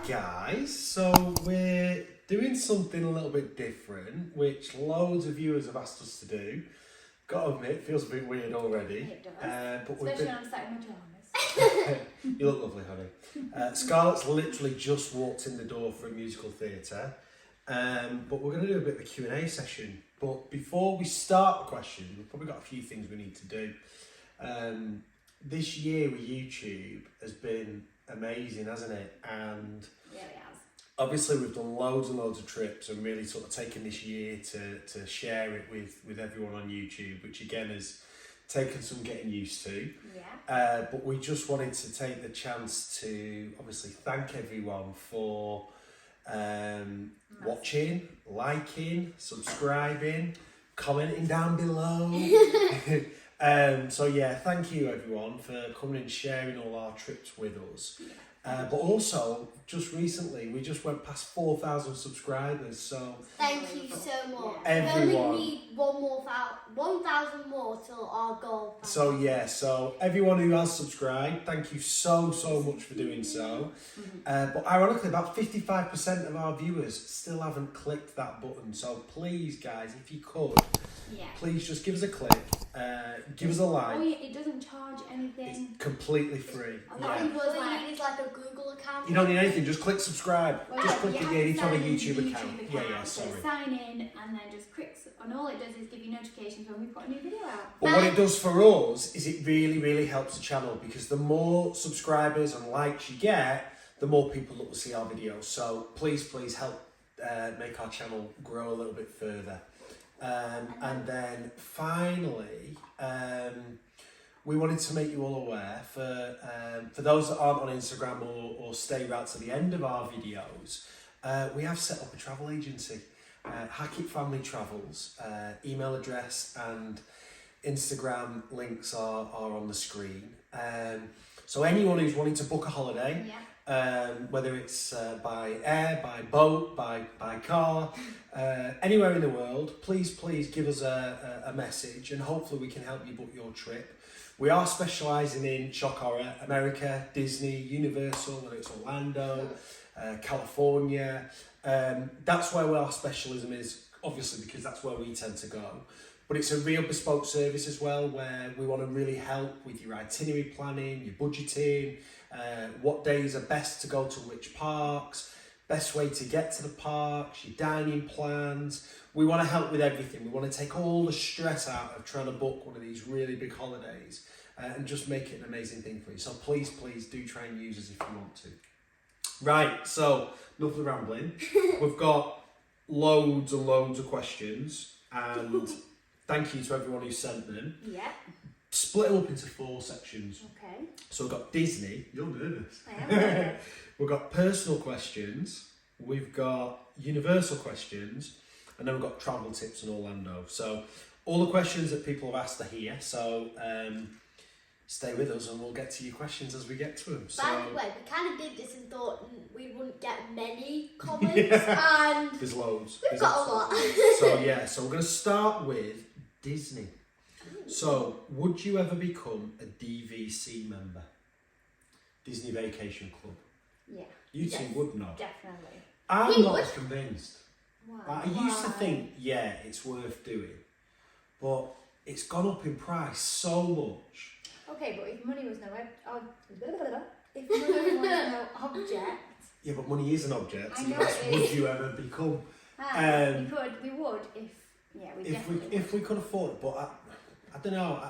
guys, so we're doing something a little bit different, which loads of viewers have asked us to do. Got to admit, it feels a bit weird already. It does. But especially when I'm sat in my pyjamas. You look lovely, honey. Scarlett's literally just walked in the door for a musical theatre. But we're going to do a bit of a Q&A session. But before we start the questions, we've probably got a few things we need to do. This year with YouTube has been amazing, hasn't it? And Yeah, it has. obviously we've done loads and loads of trips and really sort of taken this year to share it with everyone on YouTube, which again has taken some getting used to. Yeah. But we just wanted to take the chance to obviously thank everyone for watching, liking, subscribing, commenting down below. So yeah, thank you everyone for coming and sharing all our trips with us. But also, just recently, we just went past 4,000 subscribers, so Thank you so much. Everyone. We only need 1,000 more till our goal. So yeah, so everyone who has subscribed, thank you so much for doing so. But ironically, about 55% of our viewers still haven't clicked that button. So please, guys, if you could, please just give us a click, give us a like. Oh yeah, it doesn't charge anything. It's completely free. All you really need is like a Google account. You don't need anything, just click subscribe. Well, Just click you it, yeah, each on a have to sign YouTube into account. YouTube Yeah, So sorry. sign in and then just click, and all it does is give you notifications when we put a new video out. But what it does for us is it really helps the channel, because the more subscribers and likes you get, the more people that will see our videos. So please help make our channel grow a little bit further. And then finally, we wanted to make you all aware, for those that aren't on Instagram or stay right to the end of our videos, we have set up a travel agency. Hackett Family Travels, email address and Instagram links are on the screen. So anyone who's wanting to book a holiday, whether it's by air, by boat, by car, anywhere in the world, please give us a message and hopefully we can help you book your trip. We are specialising in shock horror, America, Disney, Universal, whether it's Orlando, California. That's where our specialism is, obviously, because that's where we tend to go. But it's a real bespoke service as well, where we want to really help with your itinerary planning, your budgeting, what days are best to go to which parks, best way to get to the parks, your dining plans. We want to help with everything. We want to take all the stress out of trying to book one of these really big holidays and just make it an amazing thing for you. So please do try and use us if you want to. Right, so enough of the rambling. We've got loads and loads of questions, and thank you to everyone who sent them. Yeah. Split them up into 4 sections. Okay. So we've got Disney. You're nervous. I am nervous. We've got personal questions. We've got universal questions. And then we've got travel tips in Orlando. So all the questions that people have asked are here. So stay with us and we'll get to your questions as we get to them. So, By the way, we kind of did this and thought we wouldn't get many comments, and there's loads. we've got a lot. So we're going to start with Disney. So, would you ever become a DVC member? Disney Vacation Club. Yeah. You two would not. Definitely. I'm We not would. as convinced. Why? I used to think, it's worth doing, but it's gone up in price so much. Okay, but if money was no if money was no object. Yeah, but money is an object. I So know yes, it would is. you ever become? We would If we could afford it, but I don't know.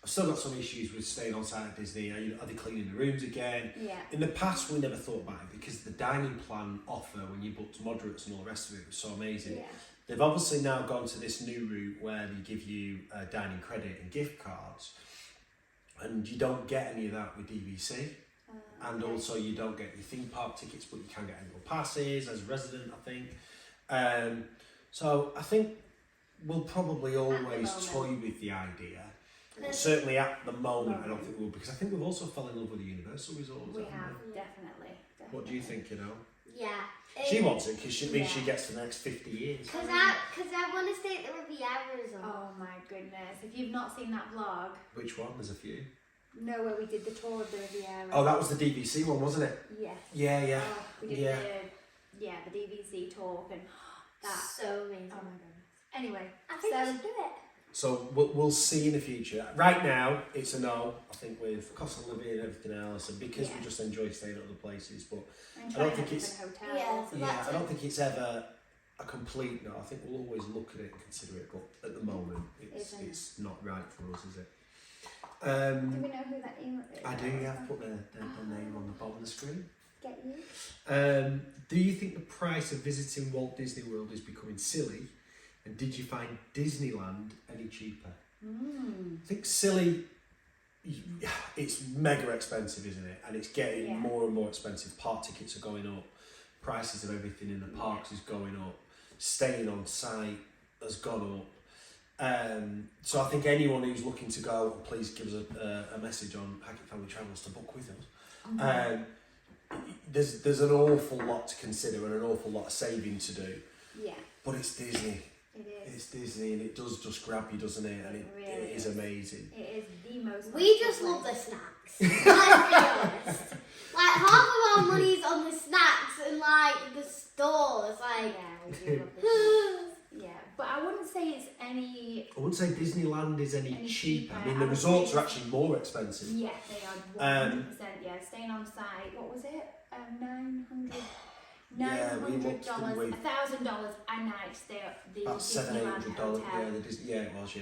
I've still got some issues with staying on site at Disney. Are they cleaning the rooms again? Yeah. In the past, we never thought about it because the dining plan offer when you booked moderates and all the rest of it was so amazing. Yeah. They've obviously now gone to this new route where they give you dining credit and gift cards, and you don't get any of that with DVC. And also you don't get your theme park tickets, but you can get annual passes as a resident, I think. So I think we'll probably always toy with the idea. Certainly at the moment, I don't think we will, because I think we've also fell in love with the Universal Resorts. We have, definitely. What do you think, Yeah. She wants it because she means she gets the next 50 years. Because I want to stay at the Riviera Resort. Oh my goodness. If you've not seen that vlog. Which one? There's a few. No, where we did the tour of the Riviera. Oh, that was the DVC one, wasn't it? Yes. Yeah. Oh, we did Yeah. the DVC talk and that. So amazing. Oh my goodness. Anyway, I think we should do it. So we'll see in the future. Right now, it's a no. I think with cost of living and everything else, and because we just enjoy staying at other places. But and I don't trying think it's hotels. I don't think it's ever a complete no. I think we'll always look at it and consider it, but at the moment, it's not right for us, is it? Do we know who that email is? I do. I've put their name on the bottom of the screen. Get you. Do you think the price of visiting Walt Disney World is becoming silly? And did you find Disneyland any cheaper? I think silly, it's mega expensive, isn't it? And it's getting more and more expensive. Park tickets are going up. Prices of everything in the parks is going up. Staying on site has gone up. So I think anyone who's looking to go, please give us a message on Hackett Family Travels to book with us. There's an awful lot to consider and an awful lot of saving to do. Yeah. But it's Disney. It is. It's Disney and it does just grab you, doesn't it? And it is amazing. It is the most. We just love the snacks. Let's be honest. Like half of our money's on the snacks and like the stores. Like we do love the Yeah, but I wouldn't say it's any. I wouldn't say Disneyland is any cheaper. I mean, the would resorts say are actually more expensive. Yeah, they are 100%. Yeah, staying on site. What was it? $900. $900, $1,000 a night stay at the About Disneyland $700-800. hotel. It was.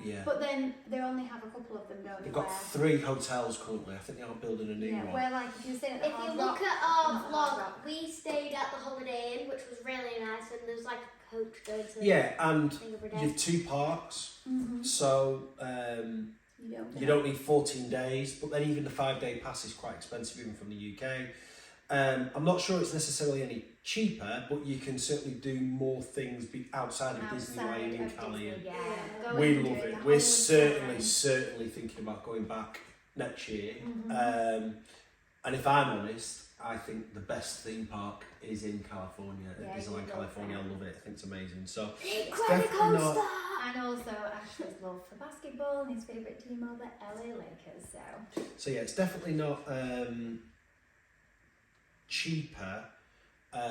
Yeah. But then they only have a couple of them, don't they? They've got 3 hotels currently. I think they are building a new one. Where like if you stay at the if you Hard look Rock, at our not vlog, Hard Rock. we stayed at the Holiday Inn, which was really nice, and there's like a coach going to Yeah, and thing every day. you've 2 parks, so you don't need 14 days. But then even the 5-day pass is quite expensive, even from the UK. I'm not sure it's necessarily any cheaper, but you can certainly do more things outside of Disneyland in Cali. We love it. We're certainly thinking about going back next year. And if I'm honest, I think the best theme park is in California, at Disneyland, California. I love it. I think it's amazing. So it's definitely not. And also Ashley's love for basketball and his favourite team are the LA Lakers. So yeah, it's definitely not cheaper, but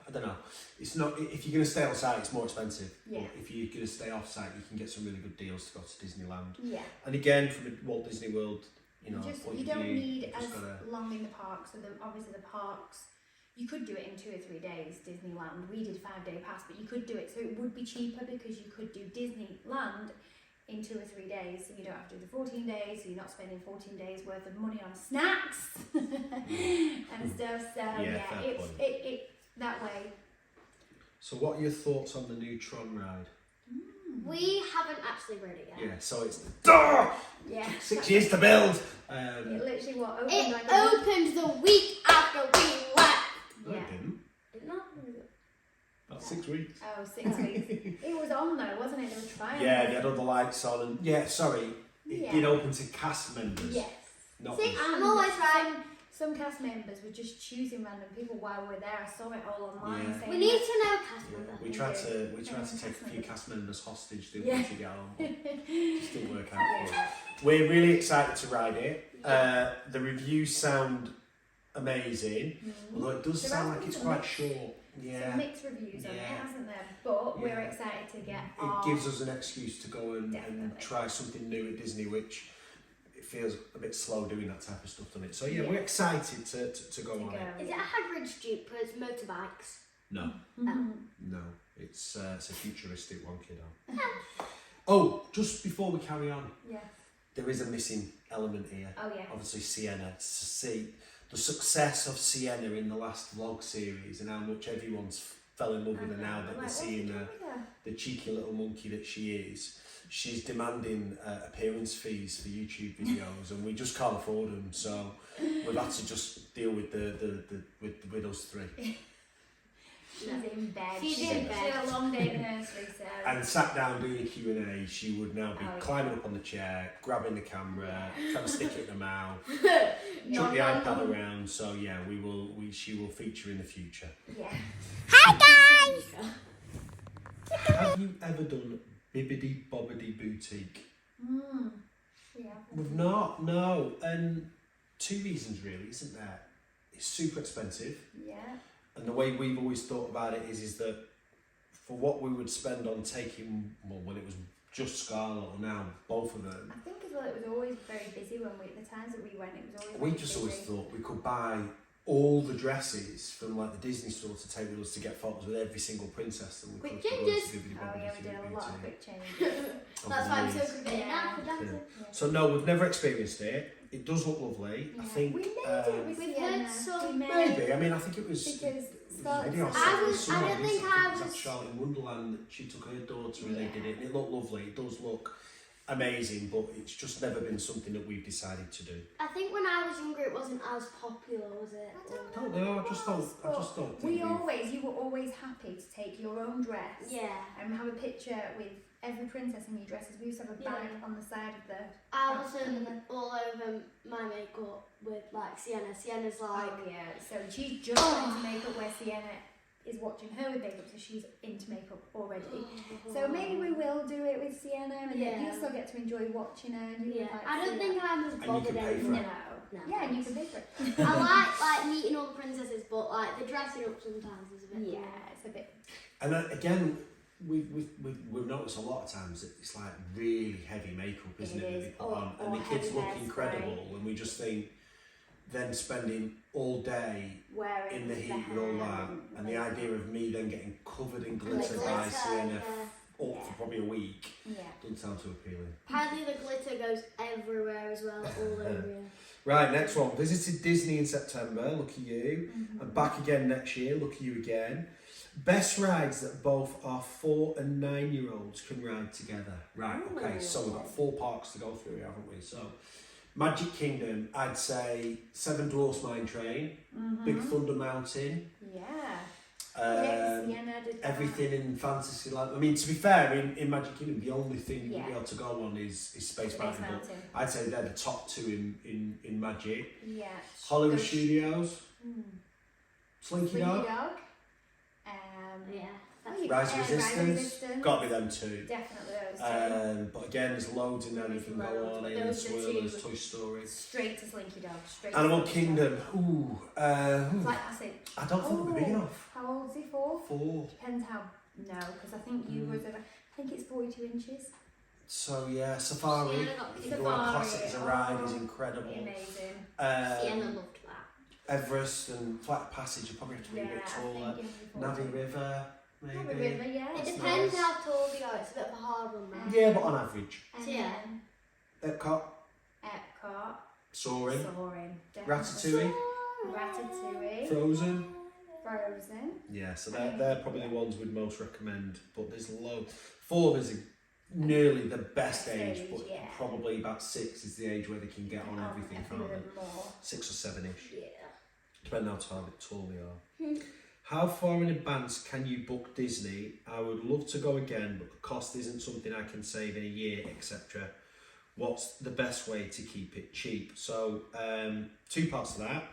I don't know. It's not. If you're going to stay on site, it's more expensive. Yeah. But if you're going to stay off site, you can get some really good deals to go to Disneyland. Yeah. And again, from a Walt Disney World, You don't need as long in the parks. So obviously the parks, you could do it in 2 or 3 days. Disneyland, we did 5-day pass, but you could do it. So it would be cheaper because you could do Disneyland in 2 or 3 days, so you don't have to do the 14 days. So you're not spending 14 days worth of money on snacks and stuff. So it that way. So what are your thoughts on the new Tron ride? We haven't actually read it yet. Yeah, so it's 6 years to build. It literally opened It opened the week after we left. No, it didn't. Didn't it? About 6 weeks. Oh, 6 weeks. It was on though, wasn't it? They were trying. Yeah, they had all the lights on, and it did open to cast members. Yes. Not See, us. I'm always right. Some cast members were just choosing random people while we're there. I saw it all online. Yeah. Saying We need to know cast Yeah, member. we tried to take a few cast members hostage, didn't we, to get on, but it just didn't work out for us. We're really excited to ride it. The reviews sound amazing, although it does sound like it's quite short. Some mixed reviews on it, hasn't there? But we're excited to get It gives us an excuse to go and try something new at Disney, which it feels a bit slow doing that type of stuff on it. So we're excited to go on it. Is it a Hagrid Jeep or it's motorbikes? No. Mm-hmm. No, it's a futuristic one, kiddo. Oh, just before we carry on, there is a missing element here. Oh yeah. Obviously, Sienna. To see the success of Sienna in the last vlog series and how much everyone's fell in love with her now that they're seeing the cheeky little monkey that she is. She's demanding appearance fees for YouTube videos, and we just can't afford them. So we've had to just deal with with us 3. She's in bed. She's in bed. She had a long day at nursery, so. And sat down doing a Q&A, she would now be climbing up on the chair, grabbing the camera, trying to stick it in her mouth, chuck the iPad around. So she will feature in the future. Yeah. Hi guys! Have you ever done Bibbidi Bobbidi Boutique. Yeah. We've not, no. And 2 reasons really, isn't there? It's super expensive. Yeah. And the way we've always thought about it is that for what we would spend on taking, well, when it was just Scarlett or now both of them, I think as well it was always very busy when the times that we went, it was always we very just busy. always thought we could buy all the dresses from like the Disney store to take with us to get photos with every single princess that we Quick could. changes. Oh yeah, we did a lot of quick changes. That's why I'm so Yes. good at it now for dancing. So no, we've never experienced it. It does look lovely. I Yeah. think We made it with We've Sienna. heard some- We made maybe. I mean, I think it was. because Scarlett Video said- I said was- some I don't of it. think I I was was- at Charlotte in Wonderland that she took her daughter and they did Yeah. it, and it looked lovely. It does look amazing, but it's just never been something that we've decided to do. I think when I was younger, it wasn't as popular, was it? I don't know. I just don't think You were always happy to take your own dress Yeah. and have a picture with every princess in your dresses. We used to have a bag on the side of the. I wasn't all over my makeup with like Sienna. Sienna's like, Oh yeah, so she's just got into makeup where Sienna is watching her with makeup, so she's into makeup already. So maybe we will do it with Sienna, and then you'll still get to enjoy watching her. And you yeah. would, like, I don't see think I'm as you bothered can pay for anymore. it. No. No. Yeah, and you can pay for it. I like meeting all the princesses, but like the dressing up sometimes is a bit. Yeah, it's a bit. And again, we've noticed a lot of times that it's like really heavy makeup, isn't it? That they put on, and the kids heavy look hairspray. incredible, and we just think then spending all day Wearing in the heat with all that, and the idea of me then getting covered in glitter by Sienna up for probably a week Yeah. doesn't sound too appealing. Apparently the glitter goes everywhere as well, all over you. Right, next one. Visited Disney in September, lucky you. And back again next year, lucky you again. Best rides that both our 4 and 9-year-olds can ride together. Right, okay, so we've got 4 parks to go through here, haven't we? So, Magic Kingdom, I'd say Seven Dwarfs Mine Train, Big Thunder Mountain. Yeah. Sienna did that. Everything in Fantasyland. I mean, to be fair, in Magic Kingdom, the only thing you'll be able to go on is Space Mountain. But I'd say they're the top 2 in Magic. Yeah. Hollywood Studios, Slinky Dog, Yeah. Rise of Resistance. Got to be them 2. Definitely those 2. But again, there's loads in there you can go on. Alien Swirlers, Toy Story. Straight to Slinky Dog. Animal Kingdom. Ooh. Flight Passage. I don't think we're big enough. How old is he? 4? 4. Depends how. No, because I think you was. I think it's 42 inches. So yeah, Safari. Sienna got You can go on Classic as a ride is incredible. Amazing. Sienna loved that. Everest and Flight Passage, you probably have to be a bit taller. Navi River, maybe. Navi River, yeah. It That's depends nice. how tall you are, it's a bit of a hard one though. Yeah, but on average. And Yeah. then Epcot, Epcot. Soaring, Definitely. Ratatouille, Ratatouille. Frozen. Frozen. Yeah, so they're probably the ones we'd most recommend. But there's loads. 4 is nearly the best age, but probably about 6 is the age where they can get on everything, can't they? 6 or 7-ish. Yeah. Depending on how tall they are. How far in advance can you book Disney? I would love to go again, but the cost isn't something I can save in a year, etc. What's the best way to keep it cheap? So, 2 parts to that.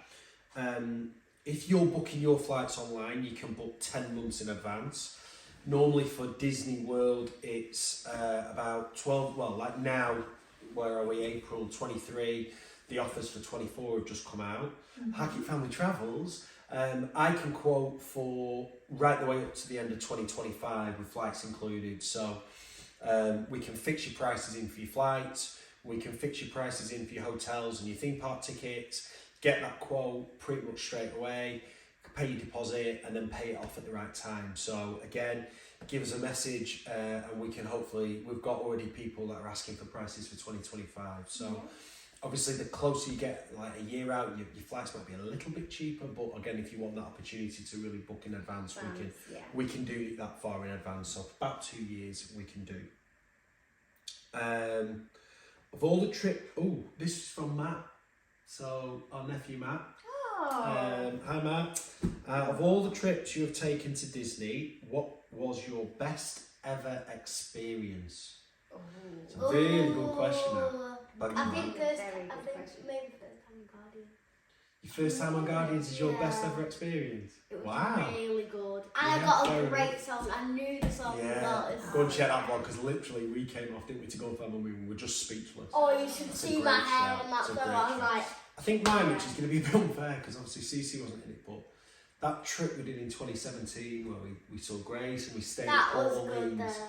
If you're booking your flights online, you can book 10 months in advance. Normally for Disney World, it's about 12, well, like now, where are we, April 23, the offers for 24 have just come out. Hackett Family Travels, I can quote for right the way up to the end of 2025 with flights included. So we can fix your prices in for your flights, we can fix your prices in for your hotels and your theme park tickets, get that quote pretty much straight away, pay your deposit and then pay it off at the right time. So again, give us a message and we can hopefully, we've got already people that are asking for prices for 2025. So obviously the closer you get, like a year out, your flights might be a little bit cheaper, but again, if you want that opportunity to really book in advance, we can do it that far in advance. So for about 2 years we can do. Of all the this is from Matt. So our nephew Matt. Hi Matt. Of all the trips you have taken to Disney, what was your best ever experience? It's a really good question. That. I think Very good maybe question. first time in Guardian. Your first time on Guardians is your best ever experience? It was wow. really good. And I got a great song. I knew the song as well. Go and check that one, because literally we came off, didn't we, to go for that movie and we were just speechless. Oh, you should see my hair on that film. I was like... I think mine, which is going to be a bit unfair, because obviously Cece wasn't in it, but that trip we did in 2017 where we saw Grace and we stayed at Port Orleans.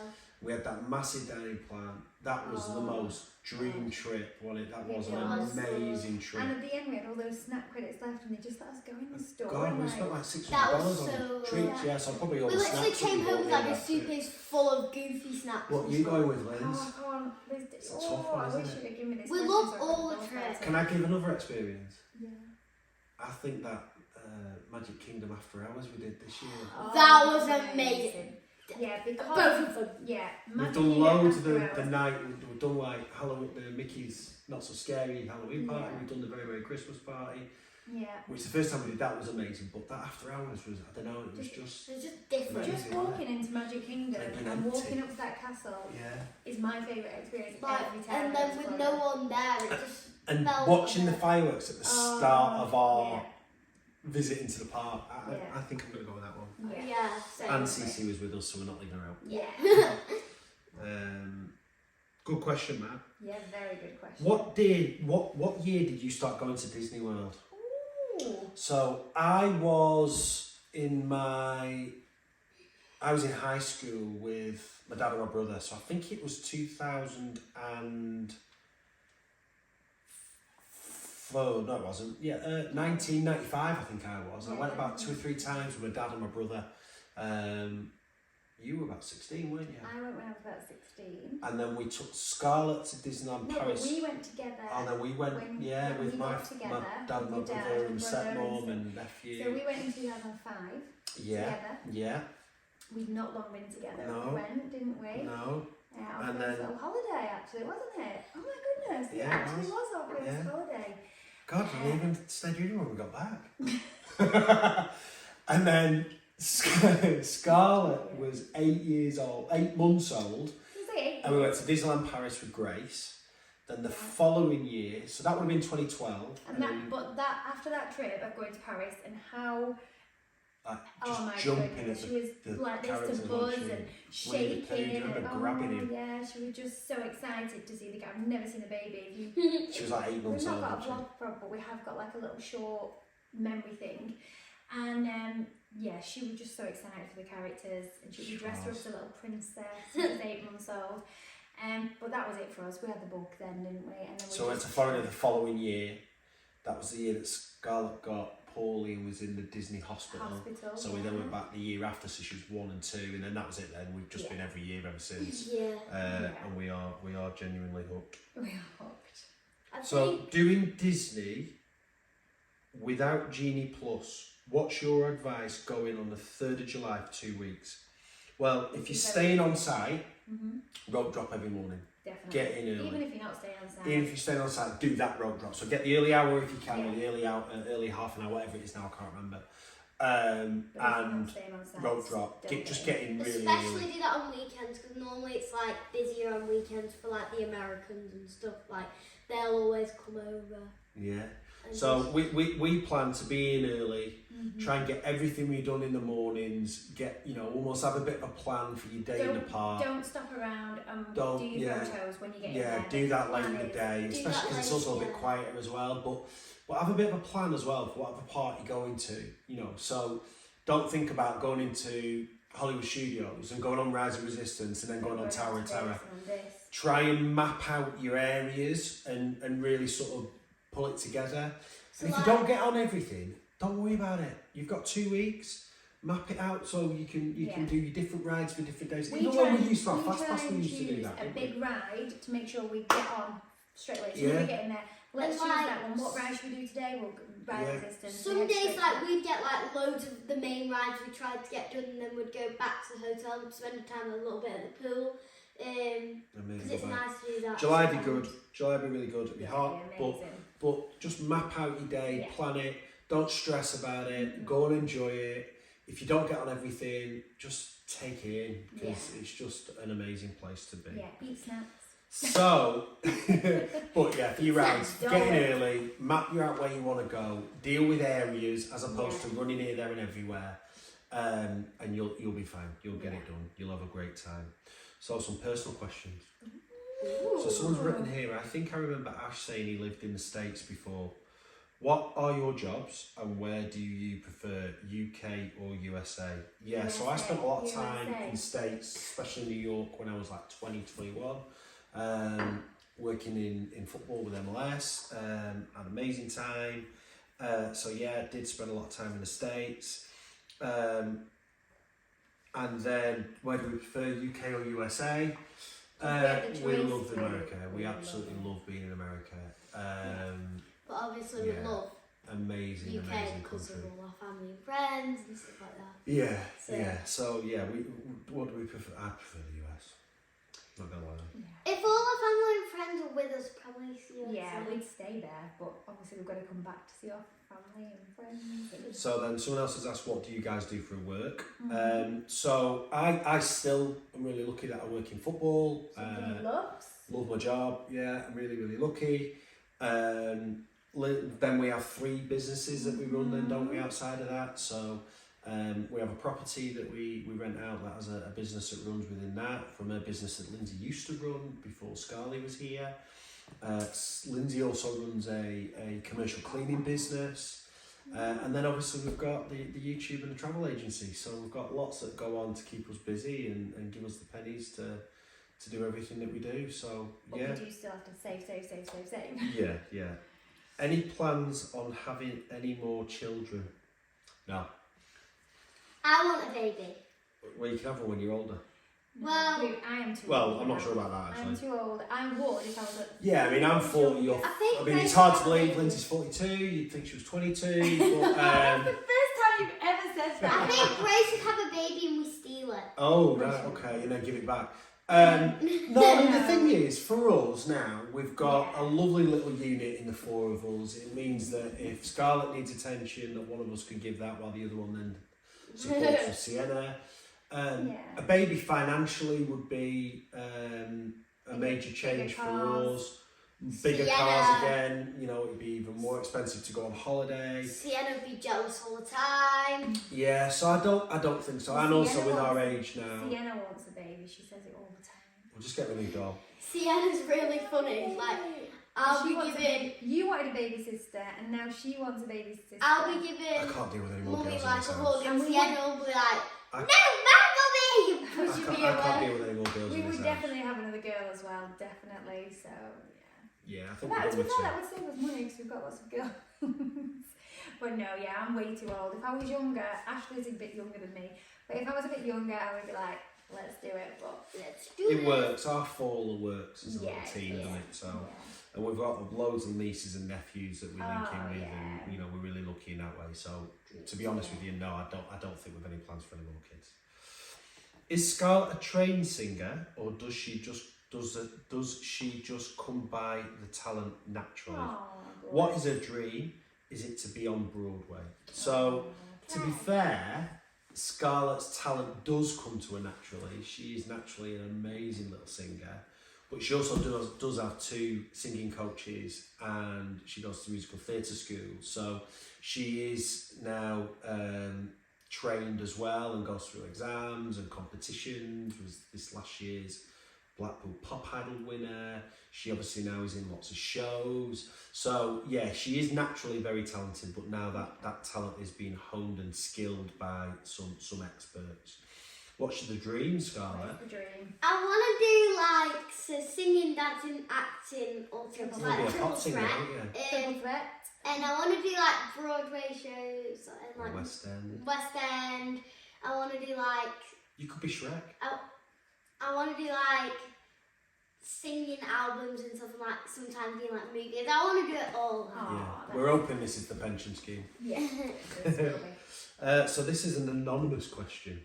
We had that massive dining plan. That was the most dream trip, wasn't it? That was an amazing trip. And at the end we had all those snack credits left and they just let us go in the store. God, we spent like $600 on treats, so probably all we the literally snacks. came home with like a suitcase full of goofy snacks. What are you going with, Lyns? Oh, I can't. It's a tough one, I isn't wish it? you'd have given me this. We love all the trips. Can I give another experience? Yeah. I think that Magic Kingdom After Hours we did this year. Oh, that was amazing. Yeah, because both of them. Yeah, we've done loads of the night. We've done like Halloween, the Mickey's Not So Scary Halloween party. We've done the Very Merry Christmas party. Yeah. Which the first time we did that was amazing, but that After Hours was, I don't know, it was just different. Just walking into Magic Kingdom and walking up to that castle is my favourite experience every time. And then with no one there, it just and felt watching the fireworks at the start of our visit into the park, I think I'm going to go with that one. Yeah. And Cece was with us, so we're not leaving her out. Yeah. Good question, Matt. Yeah, very good question. What year did you start going to Disney World? Ooh. So I was in high school with my dad and my brother, so I think it was 1995 I think I was. I went about 2 or 3 times with my dad and my brother. You were about 16, weren't you? I went when I was about 16. And then we took Scarlett to Disneyland Paris. But we went together. And then we went, with my dad and my brother and stepmom and nephew. So we went in 2005 together. Yeah. We'd not long been together. No. We went, didn't we? No. Our first little holiday, actually, wasn't it? Oh my goodness, it actually was our first holiday. God, we didn't even stay junior when we got back. And then Scarlett was 8 months old, and we went to Disneyland Paris with Grace. Then the following year, so that would have been 2012. And after that trip of going to Paris and how jumping she was like this to buzz and shaking and grabbing him. Yeah, she was just so excited to see the guy. I've never seen a baby. She was like 8 months old. We've not got a vlog but we have got like a little short memory thing. And she was just so excited for the characters, and she dressed her up as a little princess. She was 8 months old. But that was it for us. We had the book then, didn't we? And then we went to Florida the following year. That was the year that Scarlett got poorly and was in the Disney hospital. So we then went back the year after, so she was 1 and 2, and then that was it. Then we've just been every year ever since. And we are genuinely hooked. We are hooked. So doing Disney without Genie Plus, what's your advice going on the 3rd of July for 2 weeks? Well, if you're staying on site, rope drop every morning. Definitely. Get in early. Even if you're not staying on site. Even if you're staying on site, do that rope drop. So get the early hour if you can, or the early half an hour, whatever it is now, I can't remember. And rope drop. Just get in really early. Especially do that on weekends, because normally it's like busier on weekends for like the Americans and stuff. Like they'll always come over. Yeah. So we plan to be in early, try and get everything we've done in the mornings, almost have a bit of a plan for your day in the park. Don't stop around and do your photos when you get in there. Do that late in the day, especially because it's also a bit quieter as well. But have a bit of a plan as well for whatever park you're going to, So don't think about going into Hollywood Studios and going on Rise of Resistance and then going on Tower of Terror. Try and map out your areas and really sort of pull it together. So and if you don't get on everything, don't worry about it. You've got 2 weeks. Map it out so you can do your different rides for different days. When we used to have Fastpass, we used to do that. A big ride to make sure we get on straight away. So when we get in there, let's choose that one. What ride should we do today? We'll ride Resistance. Some days we'd get like loads of the main rides we tried to get done, and then we'd go back to the hotel and spend time a little bit at the pool. Because it's nice to do that. July would be good. July would be really good. It'd be hot, but just map out your day, plan it. Don't stress about it. Go and enjoy it. If you don't get on everything, just take it in, because it's just an amazing place to be. Yeah, eat snacks. So, but yeah, for your rides, get in early, map you out where you want to go, deal with areas as opposed to running here, there, and everywhere, and you'll be fine. You'll get it done. You'll have a great time. So, some personal questions. Ooh. So, someone's written here. I think I remember Ash saying he lived in the States before. What are your jobs and where do you prefer, UK or USA? Yeah, so I spent a lot of time in the States, especially in New York when I was like 20, 21, working in football with MLS, had an amazing time. So yeah, I did spend a lot of time in the States. And then where do we prefer, UK or USA? We love America. We absolutely love being in America. But obviously we love amazing UK because country. of all our family and friends and stuff like that. Yeah, So yeah, what do we prefer? I prefer the US. Not gonna lie. If all our family and friends are with us, probably see us. Yeah, we'd stay there, but obviously we've got to come back to see our family and friends. So then someone else has asked, what do you guys do for work? So I still am really lucky that I work in football. Love my job. Yeah, I'm really, really lucky. Then we have 3 businesses that we run then, don't we, outside of that? So we have a property that we rent out that has a business that runs within that, from a business that Lyndsey used to run before Scarlett was here. Lyndsey also runs a commercial cleaning business. And then obviously we've got the YouTube and the travel agency. So we've got lots that go on to keep us busy and give us the pennies to do everything that we do. So but we do still have to save. Yeah. Any plans on having any more children? No. I want a baby. Well, you can have one when you're older. Well, I am too old. Well, I'm not sure about that actually. I'm too old. I would if I was at... Yeah, I mean, I'm 40. I mean, it's hard to believe Lyndsey's 42. You'd think she was 22. But, That's the first time you've ever said that. I think Grace would have a baby and we steal it. Oh, right, okay, and then give it back. No, I mean, the thing is, for us now, we've got a lovely little unit in the 4 of us. It means that if Scarlett needs attention, that one of us can give that while the other one then supports with Sienna. A baby financially would be a major change for us. Bigger cars again, you know, it'd be even more expensive to go on holiday. Sienna would be jealous all the time. Yeah, so I don't think so. And also with our age now. Sienna wants a baby, she says it all the time. We'll just get a new doll. Sienna's really funny. Like, You wanted a baby sister, and now she wants a baby sister. I'll be giving I can't deal with any more Mummy girls like a in hug, and Sienna will be like, I- no, my mummy! Push me I can't away. deal with any more girls We in this would house. definitely have another girl as well, definitely, so Yeah, I yeah. think we're done with That would save us money because we've got lots of girls. But no, yeah, I'm way too old. If I was younger, Ashley's a bit younger than me, but if I was a bit younger, I would be like, let's do it, but Let's do it. It works. Our fall works as a little team, doesn't it? So, and we've got loads of nieces and nephews that we link in with, and you know we're really lucky in that way. So, to be honest with you, no, I don't think we've any plans for any more kids. Is Scarlett a trained singer, or does she just come by the talent naturally? What is her dream? Is it to be on Broadway? So, to be fair, Scarlett's talent does come to her naturally. She is naturally an amazing little singer, but she also does have 2 singing coaches, and she goes to musical theatre school. So she is now trained as well and goes through exams and competitions. Was this last year's Blackpool Pop Idol winner. She obviously now is in lots of shows. So yeah, she is naturally very talented, but now that talent is being honed and skilled by some experts. What's the dream, Scarlett? What's the dream? I want to do like singing, dancing, acting, all sorts You'll like be a triple pop singer, threat. won't you? Triple threat. And I want to do like Broadway shows and like West End. West End. I want to do like You could be Shrek. I want to do like singing albums and stuff, and like sometimes doing like movies. I want to do it all. Yeah, we're hoping this is the pension scheme. Yeah. So this is an anonymous question.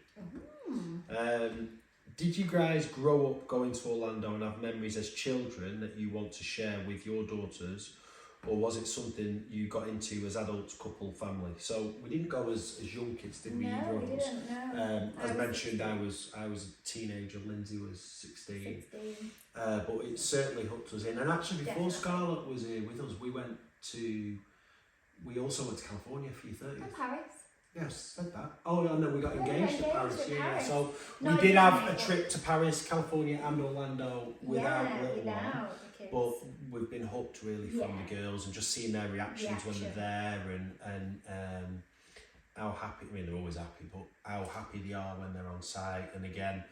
Did you guys grow up going to Orlando and have memories as children that you want to share with your daughters, or was it something you got into as adults, couple, family? So we didn't go as young kids, did we? No, we didn't. No. As mentioned, I was a teenager. Lyndsey was 16. 16. But it certainly hooked us in. And actually, before Definitely. Scarlett was here with us, we also went to California for your 30th. And Paris. Yes, said that. Oh, no, we got engaged to Paris. to Yeah, Paris. so Not we did have a but- trip to Paris, California, and Orlando without little one. without the kids. But we've been hooked really from Yeah. the girls and just seeing their reactions when they're there and how happy. I mean, they're always happy, but how happy they are when they're on site. And again,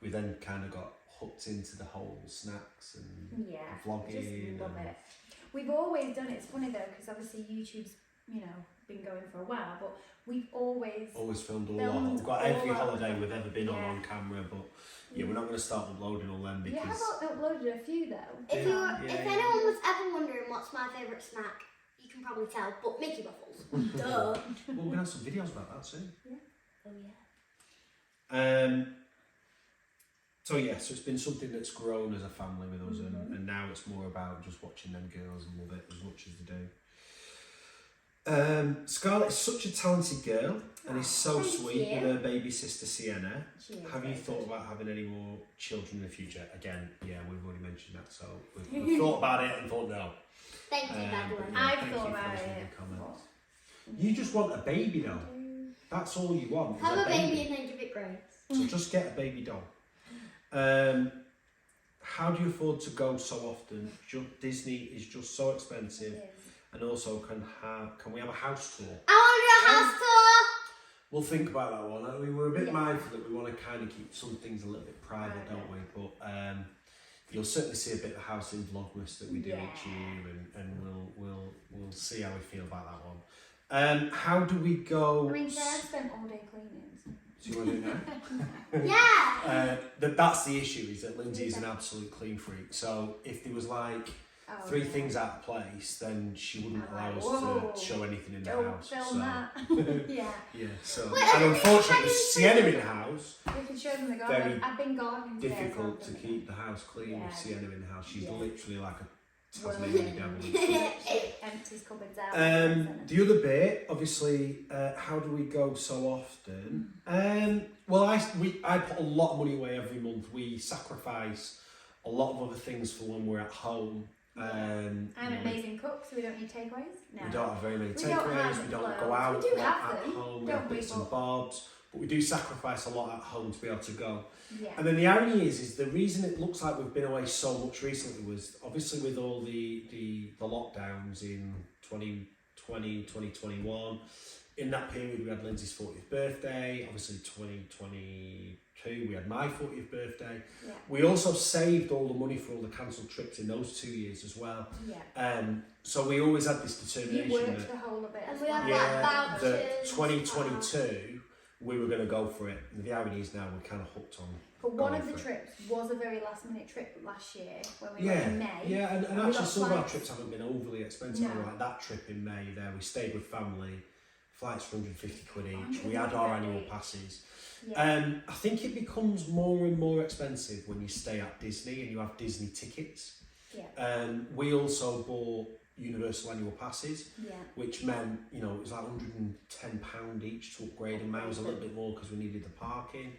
we then kind of got hooked into the whole snacks and vlogging. Just love it. We've always done it. It's funny though, because obviously YouTube's been going for a while, but we've always filmed a lot. We've got every holiday we've ever been on camera, but we're not going to start uploading all them because. You have uploaded a few though. If anyone was ever wondering what's my favourite snack, you can probably tell, but Mickey Waffles. Duh. Well, we're going to have some videos about that soon. Yeah. Oh yeah. So it's been something that's grown as a family with us, and now it's more about just watching them girls and love it as much as they do. Scarlett is such a talented girl and is so sweet with her baby sister Sienna. Have you thought about having any more children in the future? Again, we've already mentioned that, so we've thought about it and thought no. Thank you, by the way. I've thought about it. You just want a baby though. That's all you want. Have a baby and then give it brains. So just get a baby doll. How do you afford to go so often? Disney is just so expensive. And also, can we have a house tour? I want to do a house tour! We'll think about that one. I mean, we're a bit mindful that we want to kind of keep some things a little bit private, don't we? But you'll certainly see a bit of the house in Vlogmas that we do each year, and we'll see how we feel about that one. How do we go? I mean, Sarah spent all day cleaning. So you want to do it now? Yeah! That's the issue, is that Lyndsey is an absolute clean freak. So if there was like 3 things out of place, then she wouldn't allow us to show anything in the house. Don't film that. Yeah. So and unfortunately, with Sienna in the house, we can show them the garden. I've been gardening today. Difficult to keep the house clean with Sienna in the house. She's literally like a Tasmanian devil. Empties cupboards out. The other bit, obviously, how do we go so often? Well, I put a lot of money away every month. We sacrifice a lot of other things for when we're at home. I'm an amazing cook, so we don't need takeaways. No. We don't have very many takeaways. We don't go out. We do have at them. home. We have bits and bobs, but we do sacrifice a lot at home to be able to go. Yeah. And then the irony is the reason it looks like we've been away so much recently was obviously with all the lockdowns in 2020, 2021. In that period, we had Lyndsey's 40th birthday. Obviously, 2022, we had my 40th birthday. Yeah. We also saved all the money for all the cancelled trips in those 2 years as well. Yeah. So we always had this determination You worked the whole of it. And we had like that vouchers. 2022, we were going to go for it. And the irony is now we're kind of hooked on. But one of the trips was a very last minute trip last year when we went in May. Yeah, and we actually got some of our flights. trips haven't been overly expensive. No. Like that trip in May there, we stayed with family, flights for 150 quid each. We had our annual passes. Yeah. I think it becomes more and more expensive when you stay at Disney and you have Disney tickets. Yeah. We also bought Universal annual passes, which meant, it was like £110 each to upgrade, and mine was a little bit more because we needed the parking.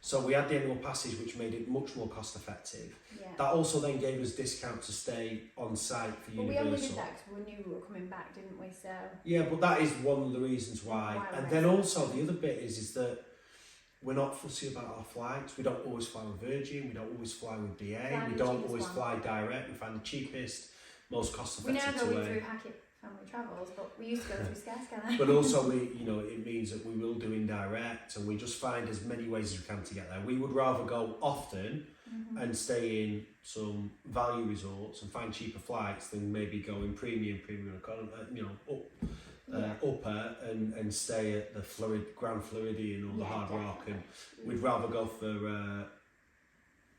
So we had the annual passes, which made it much more cost effective. Yeah. That also then gave us discount to stay on site for But Universal. we only did that because we knew we were coming back, didn't we? So. Yeah, but that is one of the reasons why. And then also the other bit is that we're not fussy about our flights. We don't always fly with Virgin. We don't always fly with BA. We don't always fly direct. We find the cheapest, most cost effective. We now go through Hackett Family Travels, but we used to go through Scarlett. But also it means that we will do indirect, and we just find as many ways as we can to get there. We would rather go often and stay in some value resorts and find cheaper flights than maybe go in premium economy, upper and stay at the Grand Floridian or the Hard Rock, and we'd rather go for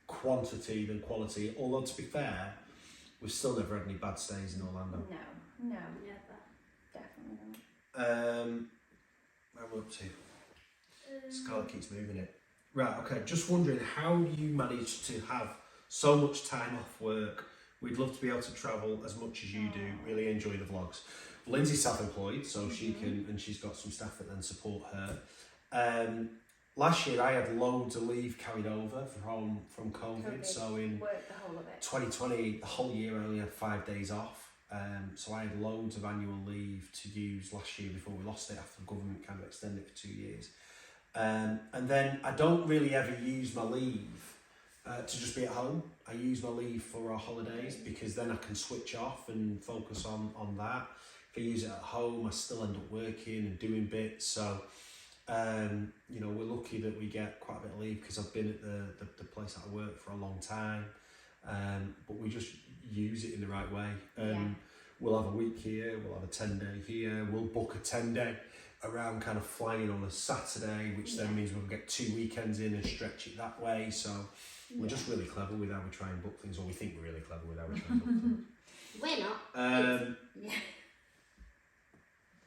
quantity than quality. Although to be fair, we've still never had any bad stays in Orlando. No, never. Definitely not. Where am I up to? Scarlett keeps moving it. Right, okay, just wondering how you managed to have so much time off work We'd love to be able to travel as much as you do. Really enjoy the vlogs. Lyndsey's self-employed, so she can, and she's got some staff that then support her. Last year I had loads of leave carried over from COVID. So in worked the whole of it. 2020, the whole year I only had 5 days off. So I had loads of annual leave to use last year before we lost it after the government kind of extended it for 2 years. And then I don't really ever use my leave to just be at home. I use my leave for our holidays because then I can switch off and focus on that. If I use it at home, I still end up working and doing bits. So, you know, we're lucky that we get quite a bit of leave because I've been at the place that I work for a long time. But we just use it in the right way. We'll have a week here, we'll have a 10-day here, we'll book a 10-day around kind of flying on a Saturday, which then means we'll get 2 weekends in and stretch it that way. So we're just really clever with how we try and book things, or we think we're really clever with how we try and book things. We're not.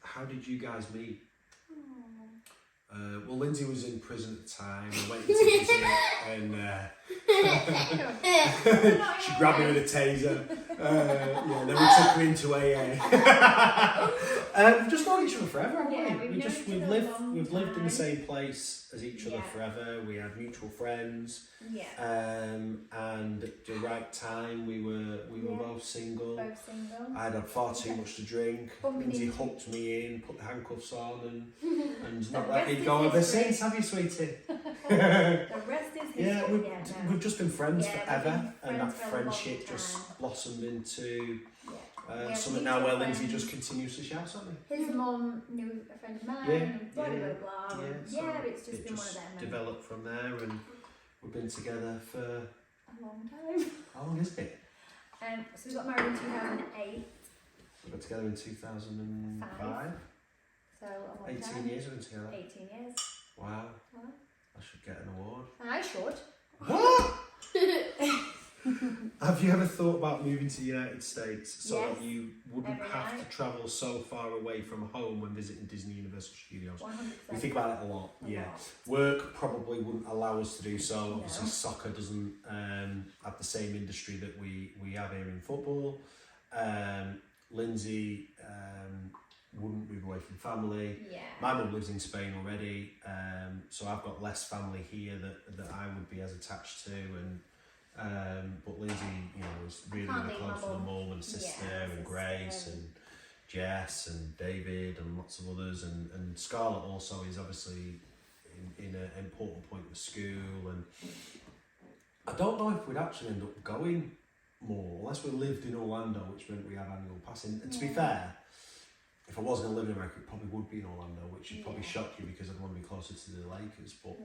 How did you guys meet? Well, Lyndsey was in prison at the time. I went into prison and she grabbed me with a taser. Then we took her into AA. We've just known each other forever, haven't we? We've lived in the same place as each other forever. We had mutual friends. And at the right time, we were both single. I'd had far too much to drink. Lyndsey hooked me in, put the handcuffs on, and not let me go ever since, have you, sweetie? The rest is history. We've just been friends forever, and that friendship just blossomed into something now where Lyndsey just continues to shout at me. His mum knew a friend of mine, and blah, blah, blah, blah. It's just been one of them. Developed from there, and we've been together for a long time. How long is it? So we got married in 2008. We got together in 2005. So a long 18 time. years we've been together. 18 years. Wow. I should get an award. I should. What? Have you ever thought about moving to the United States so that you wouldn't have to travel so far away from home when visiting Disney Universal Studios? 100%. We think about it a lot. Work probably wouldn't allow us to do so. Obviously, soccer doesn't have the same industry that we have here in football. Lyndsey wouldn't move away from family. My mum lives in Spain already, so I've got less family here that I would be as attached to, and but Lyndsey, you know, is really close to the mum and sister and Grace and Jess and David and lots of others, and Scarlett also is obviously in an important point with school, and I don't know if we'd actually end up going more unless we lived in Orlando, which meant we have annual passing. And to be fair, if I was going to live in America, it probably would be in Orlando, which would probably shock you because I'd want to be closer to the Lakers, but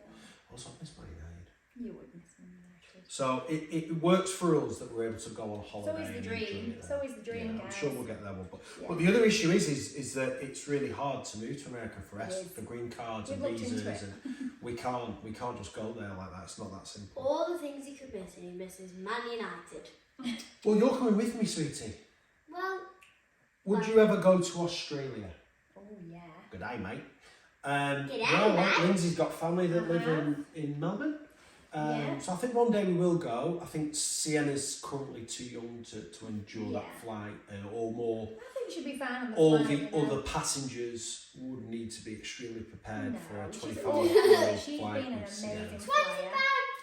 also I miss my United. You would miss me, actually. So it works for us that we're able to go on holiday. It's always the dream. It's always the dream, guys. I'm sure we'll get there one. But the other issue is that it's really hard to move to America for us, for green cards and visas, and we can't just go there like that. It's not that simple. All the things he could miss, and he misses Man United. Well, you're coming with me, sweetie. Well, would you ever go to Australia? Oh yeah. Good day, mate. Good day, mate. Lyndsey's got family that live in Melbourne. So I think one day we will go. I think Sienna's currently too young to endure that flight, or more. I think she'd be fine on the all flight, the other passengers would need to be extremely prepared for a 24-hour flight. She's been an amazing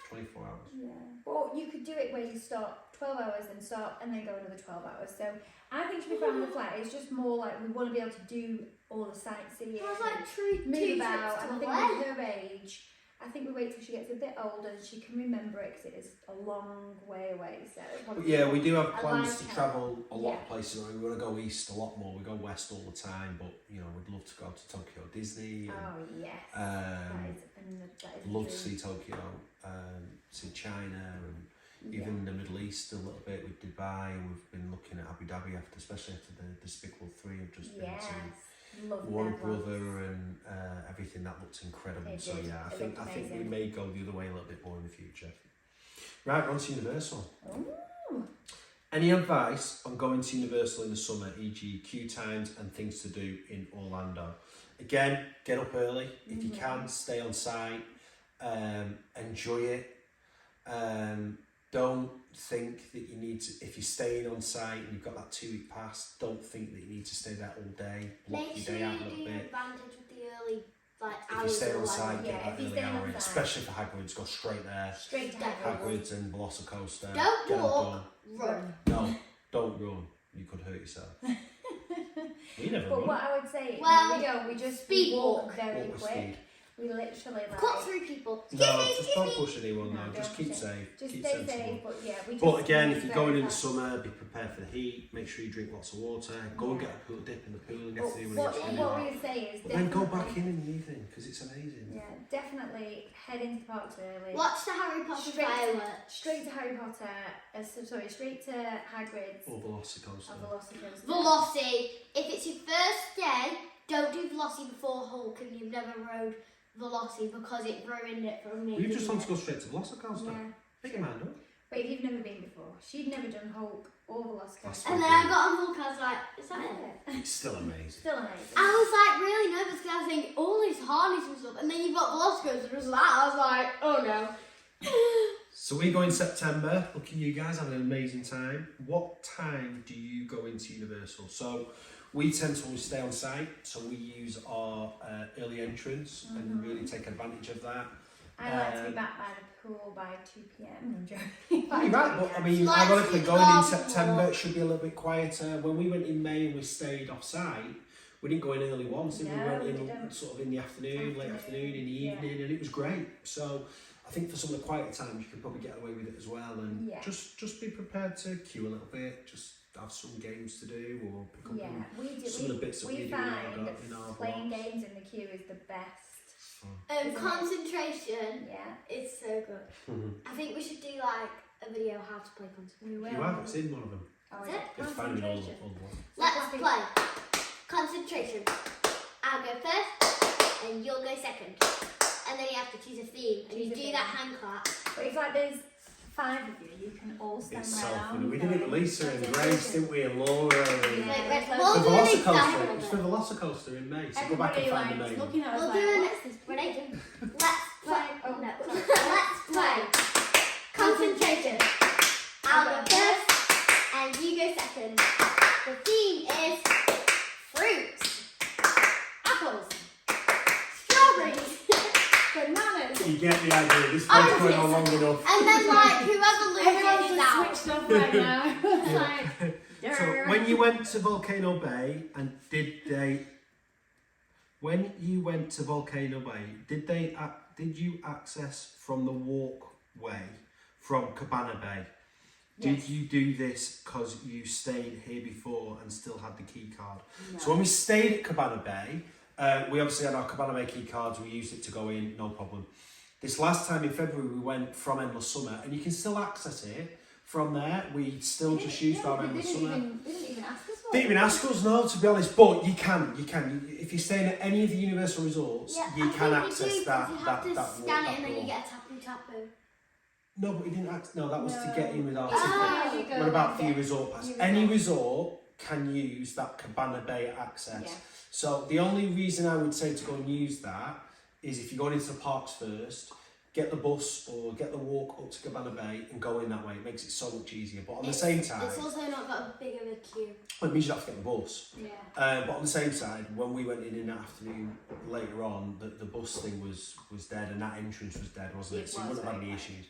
24 hours. Yeah. Or you could do it where you stop 12 hours and stop and then go another 12 hours. So I think she'd be fine on the flight. It's just more like we want to be able to do all the sightseeing. I was like move about. I think with her age, I think we wait till she gets a bit older and she can remember it because it is a long way away. So but yeah, we do have plans to travel a lot of places. We want to go east a lot more. We go west all the time, but you know, we'd love to go to Tokyo Disney. And, that is love to see Tokyo, see China, and even the Middle East a little bit with Dubai. We've been looking at Abu Dhabi especially after the Despicable 3. I've just been to Warner Brother and everything. That looks incredible. So yeah, I think we may go the other way a little bit more in the future. Right, we're on to Universal. Ooh. Any advice on going to Universal in the summer, e.g. queue times and things to do in Orlando? Again, get up early. If you can, stay on site. Enjoy it. don't think that you need to, if you're staying on site and you've got that 2-week pass, don't think that you need to stay there all day. Block Make your sure day out a you little do your bit. advantage with the early If you hours. stay on of site, Yeah, get if that you early stay on hour in, site. especially for Hagrid's, go straight there. Straight to Definitely. Hagrid's and Velocicoaster. Don't get 'em walk, done. run. No, don't run. You could hurt yourself. We never But run. what I would say, Well, we don't. We just speed walk walk. very Walk with quick. speed. We literally Cut through people. No, just don't push anyone No, though. Just don't keep push it. safe. Just keep stay sensible. safe, but yeah, we just. But again, move if you're very going in the fast. summer, be prepared for the heat. Make sure you drink lots of water. Go and get a pool dip in the pool and get But to do what when we would say is But then go definitely- back in the evening because it's amazing. Yeah, definitely head into the parks early. Watch the Harry Potter Straight to- fireworks. Straight to Harry Potter. Straight to Hagrid's. Or Velocicoaster. Or Velocicoaster. Velocity. If it's your first day, don't do Velocity before Hulk and you've never rode Velocity because it ruined it for me. You just want to go straight to Velocicoaster. Yeah. Make your mind up. But if you've never been before, she'd never done Hulk or Velocicoaster. That's And then I got on Hulk, I was like, is that it? It's still amazing. Still amazing. I was like really nervous because I was thinking all these harnesses and stuff, and then you've got Velocicoaster as that. I was like, oh no. So we go in September. Look at you guys having an amazing time. What time do you go into Universal? So we tend to always stay on site. So we use our early entrance and really take advantage of that. I like to be back by the pool by 2 p.m. I'm joking. You're right, but I mean, Like ironically, the going in garden September, walk. it should be a little bit quieter. When we went in May and we stayed off site, we didn't go in early once. No, we went we in didn't. sort of in the afternoon, late afternoon, in the evening, and it was great. So I think for some of the quieter times, you can probably get away with it as well. And just be prepared to queue a little bit. Just have some games to do or pick up on we do. some of the bits that we do in find our, in our playing blocks. games in the queue is the best. Fun. Isn't it? Concentration Yeah. is so good. I think we should do like a video how to play concentration. We You will. have, it's in one of them. Oh, Is yeah. it? It's found in all Concentration. of them. Let's play concentration. I'll go first, and you'll go second. And then you have to choose a theme, and you Choose a do theme. that hand clap. But it's like there's 5 of you. You can all stand It's so around. funny. We did it, Lisa and Concentration. Grace, didn't we? And Laura. And Yeah. Wait, The we'll do an example Velocicoaster. of It's it. the Velocicoaster in May. So go back Everybody and find the like name. looking at us We'll like, do an what's this? Ready? Let's play. Oh, No. sorry. Let's play concentration. I'll go first, and you go second. The theme is fruits, apples, strawberries, Bananas. You get the idea. This one's going on long enough. and then like whoever loses Everyone's is just out. switched off right now. It's like, So when you went to Volcano Bay and when you went to Volcano Bay, did you access from the walkway from Cabana Bay? Did Yes. you do this because you stayed here before and still had the key card? No. So when we stayed at Cabana Bay, we obviously had our Cabana Bay key cards. We used it to go in, no problem. This last time in February, we went from Endless Summer, and you can still access it from there. We still just used our Endless Summer. They didn't even ask us for Didn't even ask us, no, to be honest. But you can. If you're staying at any of the Universal resorts, Yeah, you I can think access do, that. You have that to that scan walk, it, and then door. you get a tapu. No, but we didn't ask. No, that was to No. get in with our Ah. ticket. You go What about and for your get resort pass? your Any resort. resort can use that Cabana Bay access. Yeah. So the only reason I would say to go and use that is if you're going into the parks first, get the bus or get the walk up to Cabana Bay and go in that way. It makes it so much easier. But on the same time, It's also not got a big of a queue. it means you have to get the bus. Yeah. But on the same side, when we went in the afternoon later on, the bus thing was dead and that entrance was dead, wasn't it? It So you was wouldn't have had any very issues.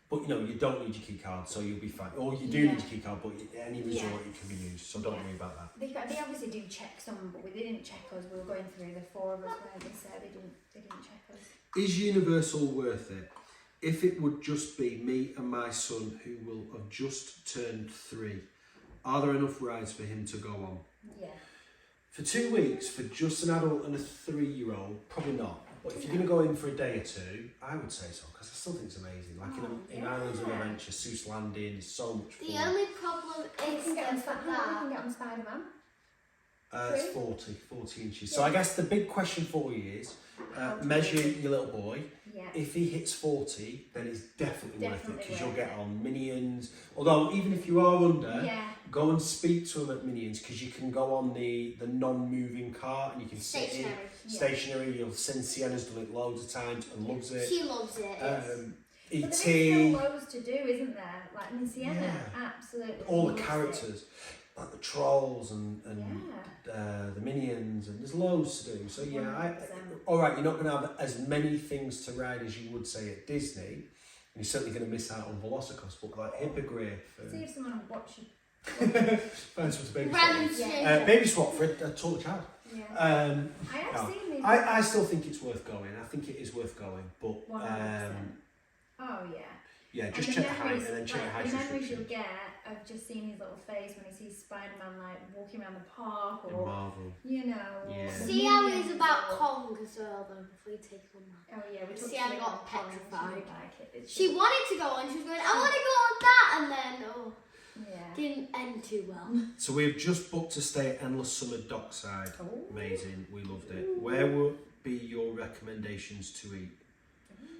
But you know, you don't need your key card, so you'll be fine. Or you do Yeah. need your key card, but at any resort it can be used, so don't Yeah. worry about that. They obviously do check some, but they didn't check us. We were going through the 4 of us where they said they didn't check us. Is Universal worth it? If it would just be me and my son who will have just turned 3, are there enough rides for him to go on? Yeah. For 2 weeks, for just an adult and a 3-year-old, probably not. But if you're going to go in for a day or 2, I would say so, because I still think it's amazing. Like in Islands of Adventure, Seuss Landing is so much fun. The only problem You is can get on that Spider-Man. It's 40 inches. So I guess the big question for you is, measure your little boy. Yeah. If he hits 40, then it's definitely worth it, Definitely because you'll worth get it. on Minions. Although, even if you are under, Yeah. go and speak to him at Minions, because you can go on the non-moving car and you can sit in. stationary. Yeah. Stationary. You'll send Sienna's done it loads of times and loves it. She loves it. But there is E.T. still loads to do, isn't there? Like in Sienna, absolutely. All the loves characters, like the trolls and the minions, and there's loads to do. So yeah, 100%. all right, you're not going to have as many things to ride as you would say at Disney. And you're certainly going to miss out on Velocicoaster, but like Hippogriff. See if someone will watch you. Find someone to baby Random swap. stranger. Baby swap for a tall child. Yeah. I have no. seen these. I still think it's worth going. I think it is worth going, but 100%. Oh yeah. yeah, just And check the height and then check the height the memories restriction. you'll get of just seeing his little face when he sees Spider-Man like walking around the park In or Marvel. you know. Yeah. the See how it minions is about or- Kong as well, though, before you take on that. Oh yeah, we took Sienna Sienna got on Kong, she petrified. didn't like it, did She wanted to go on, she was going, I want to go on that, and then, Yeah. didn't end too well. So we've just booked to stay at Endless Summer Dockside. Oh. Amazing, we loved it. Where would be your recommendations to eat?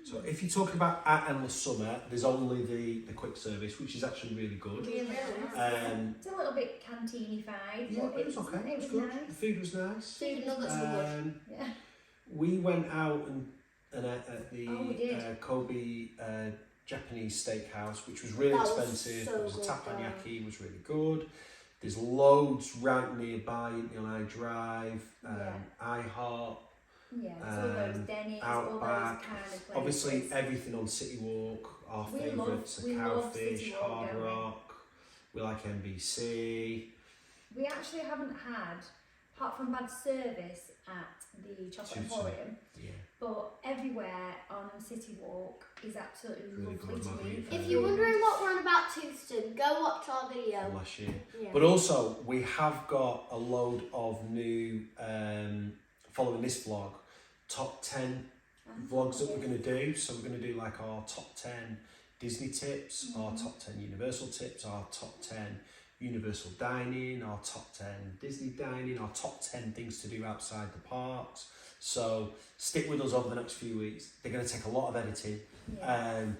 So if you're talking about at Endless Summer, there's only the quick service, which is actually really good. Really nice. It's a little bit canteeny-fied. Yeah, but it was okay. It was good. nice. The food was nice. Chicken nuggets were good. Yeah. We went out and at the Oh, we did. Kobe Japanese steakhouse, which was really That was expensive. so It was a good, teppanyaki, was really good. There's loads right nearby on iDrive, iHeart. Yeah, there's all those Denny's, all those Outback. kind of places. Obviously, everything on City Walk. Our We favourites love are Cowfish, City Walk, Hard don't we? Rock. We like NBC. We actually haven't had, apart from bad service at the Chocolate Toothsome. Emporium, Yeah. but everywhere on City Walk is absolutely Really lovely good, to Maggie. eat. If you're wondering what we're on about Toothsome, go watch our video. Last year. Yeah. But also, we have got a load of new, following this vlog, top 10 vlogs that we're going to do. So we're going to do like our top 10 Disney tips, our top 10 Universal tips, our top 10 Universal dining, our top 10 Disney dining, our top 10 things to do outside the parks. So stick with us over the next few weeks. They're going to take a lot of editing,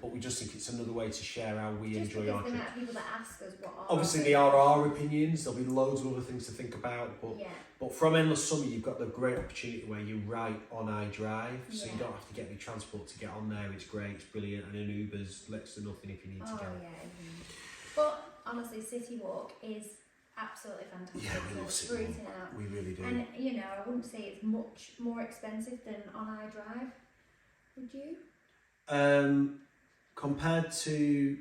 but we just think it's another way to share how we Just enjoy our because the trip. amount of people that ask us what are Obviously, they are our opinions. There'll be loads of other things to think about, but from Endless Summer, you've got the great opportunity where you write on iDrive, so you don't have to get any transport to get on there. It's great, it's brilliant, and an Uber's next to nothing if you need to go. But honestly, City Walk is absolutely fantastic. Yeah, we love City Fruiting Walk. out. We really do. And you know, I wouldn't say it's much more expensive than on iDrive. Would you? Compared to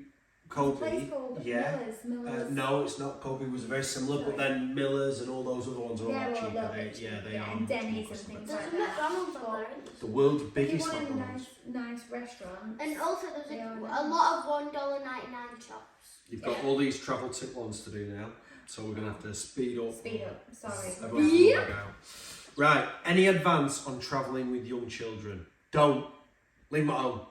Kobe, There's a place called Miller's. no, it's not. Kobe was very similar, but then Miller's and all those other ones are a lot cheaper. They are and much Denny's more and cost things There's like a that. McDonald's on there, isn't there? The world's If you biggest want a McDonald's. nice restaurant. And also there's They are a lot of $1.99 shops. You've got all these travel tip ones to do now, so we're going to have to speed up. Speed up, sorry. Everyone's gonna log out. Right, any advice on travelling with young children? Don't. Leave them at home.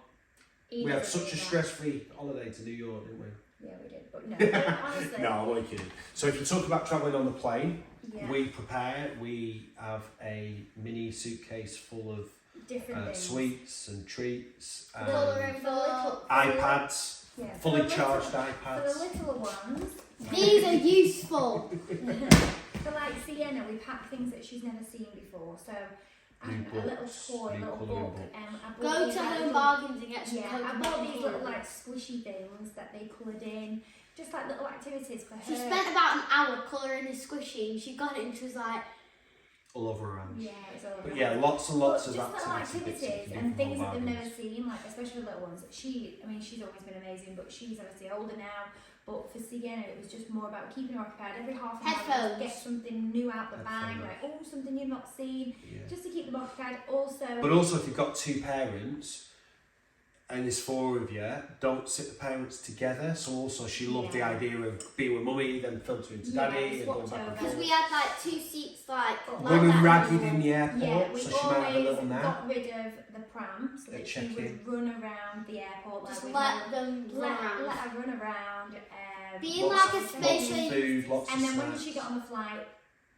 We had such a stress-free holiday to New York, didn't we? Yeah, we did, but no, honestly. No, I'm only kidding. So if you talk about travelling on the plane, Yeah. we prepare. We have a mini suitcase full of Different things. sweets and treats, and Colouring book. iPads, Yeah, for fully the charged little- iPads. For the littler ones. These are useful. For like Sienna, we pack things that she's never seen before. So I New don't know, a little books, toy, a new little colouring book. book. I bought Go these, to like, Home little- Bargains and get some Yeah, I coloured bought these little book. like squishy things that they coloured in. Just like little activities for her. She spent about an hour colouring the squishy and she got it and she was like, All over around. Yeah, it's all But around. yeah, lots and lots But of just little activities bits that you activities can do and from things Home that they've never Bargains. seen, like especially little ones. She's always been amazing, but she's obviously older now. But for Sienna, it was just more about keeping her occupied. Every half an hour, Headphones. get something new out the bag, Headphones. like something you've not seen, Yeah. just to keep them occupied. Also, But also, if you've got two parents and there's four of you, don't sit the parents together. So also, she loved the Yeah. idea of being with mummy, then filtering to Yeah, daddy, and going swapped back and over. because forth. we had like 2 seats like Running that. ragged in the airport, yeah, we so she might have a always little nap. got rid of the pram so At that she check-in. would run around the airport. Like Just with let her- them run let around. her run around. Being Lots like a of- space lots of age. food, lots And of then when snacks. she got on the flight,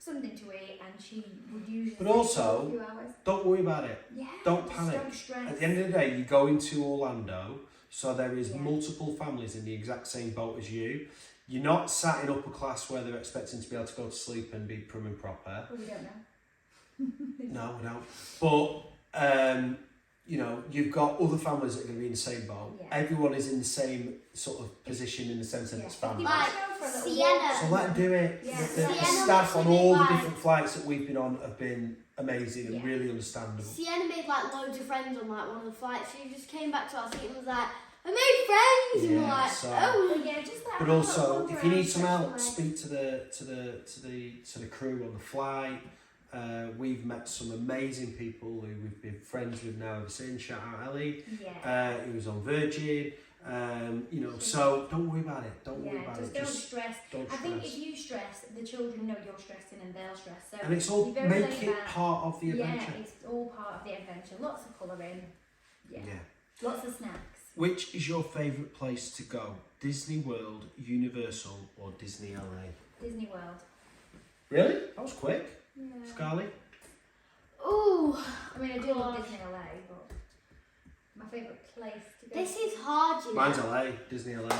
something to eat, and she would usually But also, a few hours. Don't worry about it. Yeah, don't just panic. Don't stress. At the end of the day, you go into Orlando, so there is Yeah. multiple families in the exact same boat as you. You're not sat in upper class where they're expecting to be able to go to sleep and be prim and proper. Well, we don't know. No, we don't. But you know, you've got other families that are going to be in the same boat. Yeah. Everyone is in the same sort of position in the sense of it's family. Like Sienna. So let them do it. Yeah. The Sienna staff on literally all the made, different flights that we've been on have been amazing and Yeah. really understandable. Sienna made like loads of friends on like one of the flights. She just came back to our seat and was like, I made friends, and we're Yeah, like, so- oh. But yeah, just that But little also, wander if you need around, some stretch help, your speak to the crew on the flight. We've met some amazing people who we've been friends with now ever since. Shout out Ellie, legs. Yeah. who was on Virgin. You know, so don't worry about it. Don't worry Yeah, about just it. don't Just stress. don't I think stress. if you stress, the children know you're stressing and they'll stress. So And it's all be very make laid it back. part of the adventure. Yeah, it's all part of the adventure. Lots of colouring. Yeah. Yeah. Lots of snacks. Which is your favourite place to go? Disney World, Universal, or Disney LA? Disney World. Really? That was quick. Yeah. Scarlett? Ooh. I mean, I do love Gosh. Disney LA, but my favourite place to go. This is hard, you know. Mine's LA, Disney LA.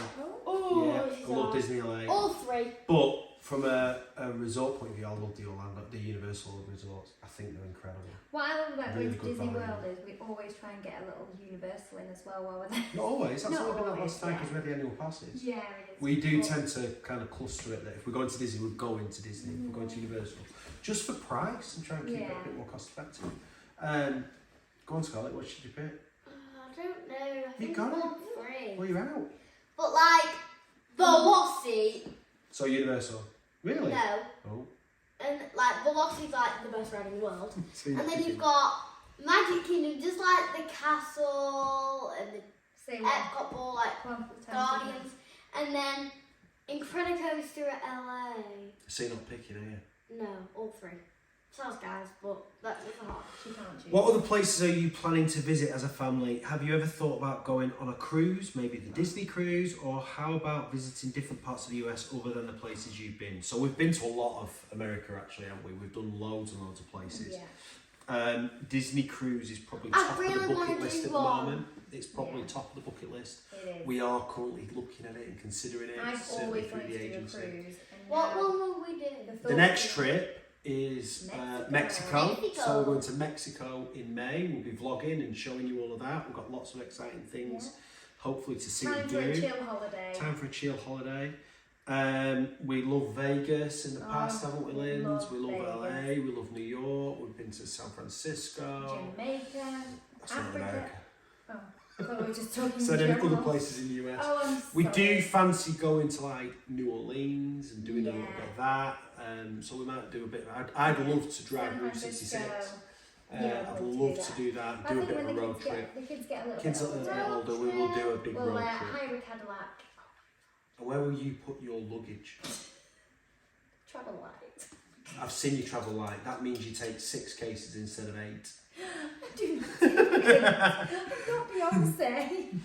Oh, Yeah, this is I love hard. Disney LA. All three. But from a resort point of view, I love the Orlando, the Universal resorts. I think they're incredible. What I love about Really going to good Disney value. World is we always try and get a little Universal in as well while we're there. Not always. That's Not only been that always, last time yeah. because we had the annual passes. Yeah, it is. We do But- tend to kind of cluster it that if we're going to Disney, we're going to Disney. If we're going to Universal, just for price and try and keep it a Yeah. bit more cost effective. Go on, Scarlett. What should you pick? I don't know. I think got it. all three. Well, you're out. But like, Velocity, So Universal. Really? no. Oh. And like, Velocity's like the best ride in the world. So And then you've got Magic Kingdom, just like the castle and the Say one. Epcot Ball, like One for the time. Guardians. And then Incredicoaster at LA. So you're not picking, are you? No, all three. Sounds guys, but that's just hard. She can't choose. What other places are you planning to visit as a family? Have you ever thought about going on a cruise, maybe the Disney cruise, or how about visiting different parts of the US other than the places you've been? So we've been to a lot of America actually, haven't we? We've done loads and loads of places. Yeah. Disney cruise is probably I top really of the wanna bucket list do at the one. moment. It's probably Yeah. top of the bucket list. It is. We are currently looking at it and considering it. I've certainly always through wanted the to do a agency. cruise. And What now one will we do? The next trip is Mexico. Mexico. Mexico. So we're going to Mexico in May. We'll be vlogging and showing you all of that. We've got lots of exciting things, hopefully to see Time and for a do. chill holiday. Time for a chill holiday. We love Vegas in the past, haven't we, Linds? love We love Vegas. LA. We love New York. We've been to San Francisco. Jamaica. That's not Africa. America. Oh, I thought we were just talking So in then general. other places in the US. Oh, I'm We sorry. do fancy going to like New Orleans and doing a little Yeah. bit of that. So we might do a bit. I'd love to drive San Route Francisco. 66. Yeah, I'd I'd love to do that. I Do a think bit of when a the road kids trip. the kids get a little Kids a bit little bit older, older, we will do a big we'll road trip. hire a Cadillac. And where will you put your luggage? Travel light. I've seen you travel light. That means you take 6 cases instead of 8. I do not. I'm not Beyonce.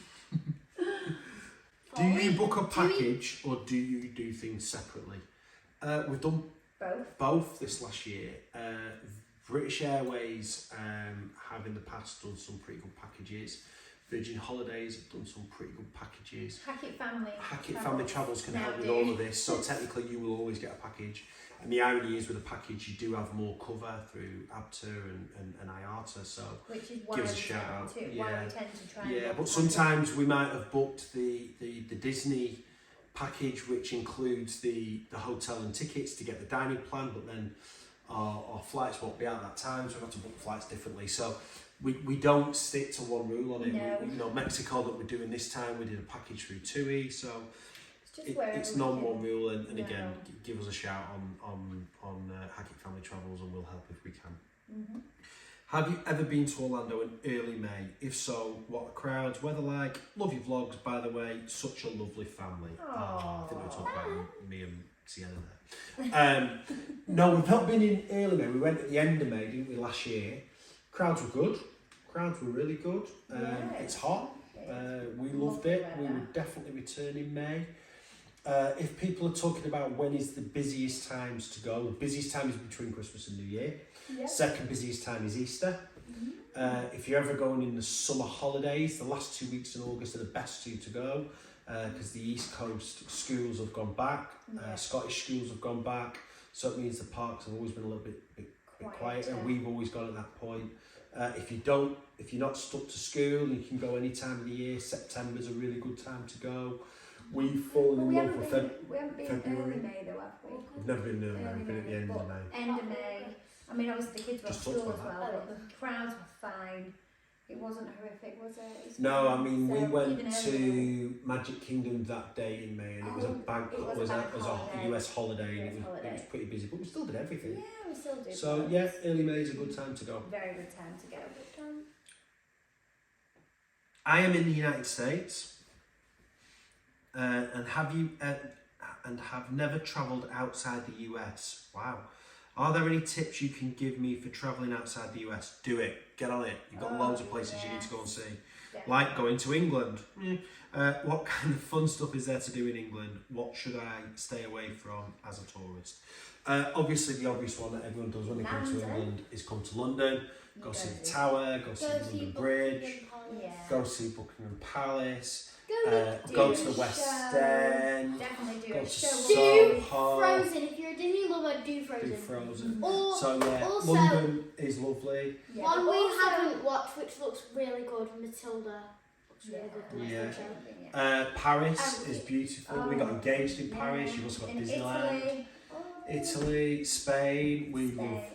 Do you book a package or do you do things separately? We've done both this last year. British Airways have in the past done some pretty good packages. Virgin Holidays have done some pretty good packages. Hackett Family Travels can now help with do. all of this. So technically you will always get a package. And the irony is with a package you do have more cover through ABTA and IATA. So which is why give us a we shout tend out. to, Yeah. why we tend to try and Yeah, book but packages. sometimes we might have booked the Disney package, which includes the hotel and tickets to get the dining plan, but then our flights won't be out that time, so we've got to book flights differently. So we don't stick to one rule on it. No. You know, Mexico that we're doing this time, we did a package through TUI, so It's just wherever it's we not can. one rule. And No. again, give us a shout on Hackett Family Travels, and we'll help if we can. Mm-hmm. Have you ever been to Orlando in early May? If so, what are crowds, weather like? Love your vlogs, by the way. Such a lovely family. I think we were talking about me and Sienna there. No, we've not been in early May. We went at the end of May, didn't we, last year? Crowds were good. Crowds were really good. Yeah. It's hot. We loved it. We would definitely return in May. If people are talking about when is the busiest times to go, the busiest time is between Christmas and New Year. Yeah. Second busiest time is Easter. If you're ever going in the summer holidays, the last 2 weeks in August are the best 2 to go because the East Coast schools have gone back, Scottish schools have gone back, so it means the parks have always been a little bit quieter. We've always gone at that point. If you're not stuck to school, you can go any time of the year. September's a really good time to go. We've fallen in love with we haven't been February. early May though, have we? We've never been early May, we've been at the end of May. End of May. I mean, obviously the kids were at Just school talked as about well, but the crowds were fine. It wasn't horrific, was it? It was No, I fine. mean, So we went even to earlier- Magic Kingdom that day in May, and it was a bank, it it was a bank was a holiday. US holiday, and US it holiday. was pretty busy, but we still did everything. Yeah, we still do. So yeah, early May is a good time to go. Very good time to go. I am in the United States, and have never travelled outside the US. Wow. Are there any tips you can give me for travelling outside the US? Do it. Get on it. You've got loads of places you need to go and see. Definitely. Like going to England. What kind of fun stuff is there to do in England? What should I stay away from as a tourist? Obviously, the obvious one that everyone does when they come to England is come to London, go see the Tower, go see London Bridge, go see Buckingham Palace, go to the West End, Definitely do go it. to Do Soho, Frozen. If you're a Disney lover, do Frozen. do Frozen. Or So yeah, also- London is lovely. Yeah, one but we also- haven't watched, which looks really good, Matilda. Looks really good. Yeah. Yeah. Paris is beautiful. We got engaged in Paris. You've also got In Disneyland. Italy. Spain.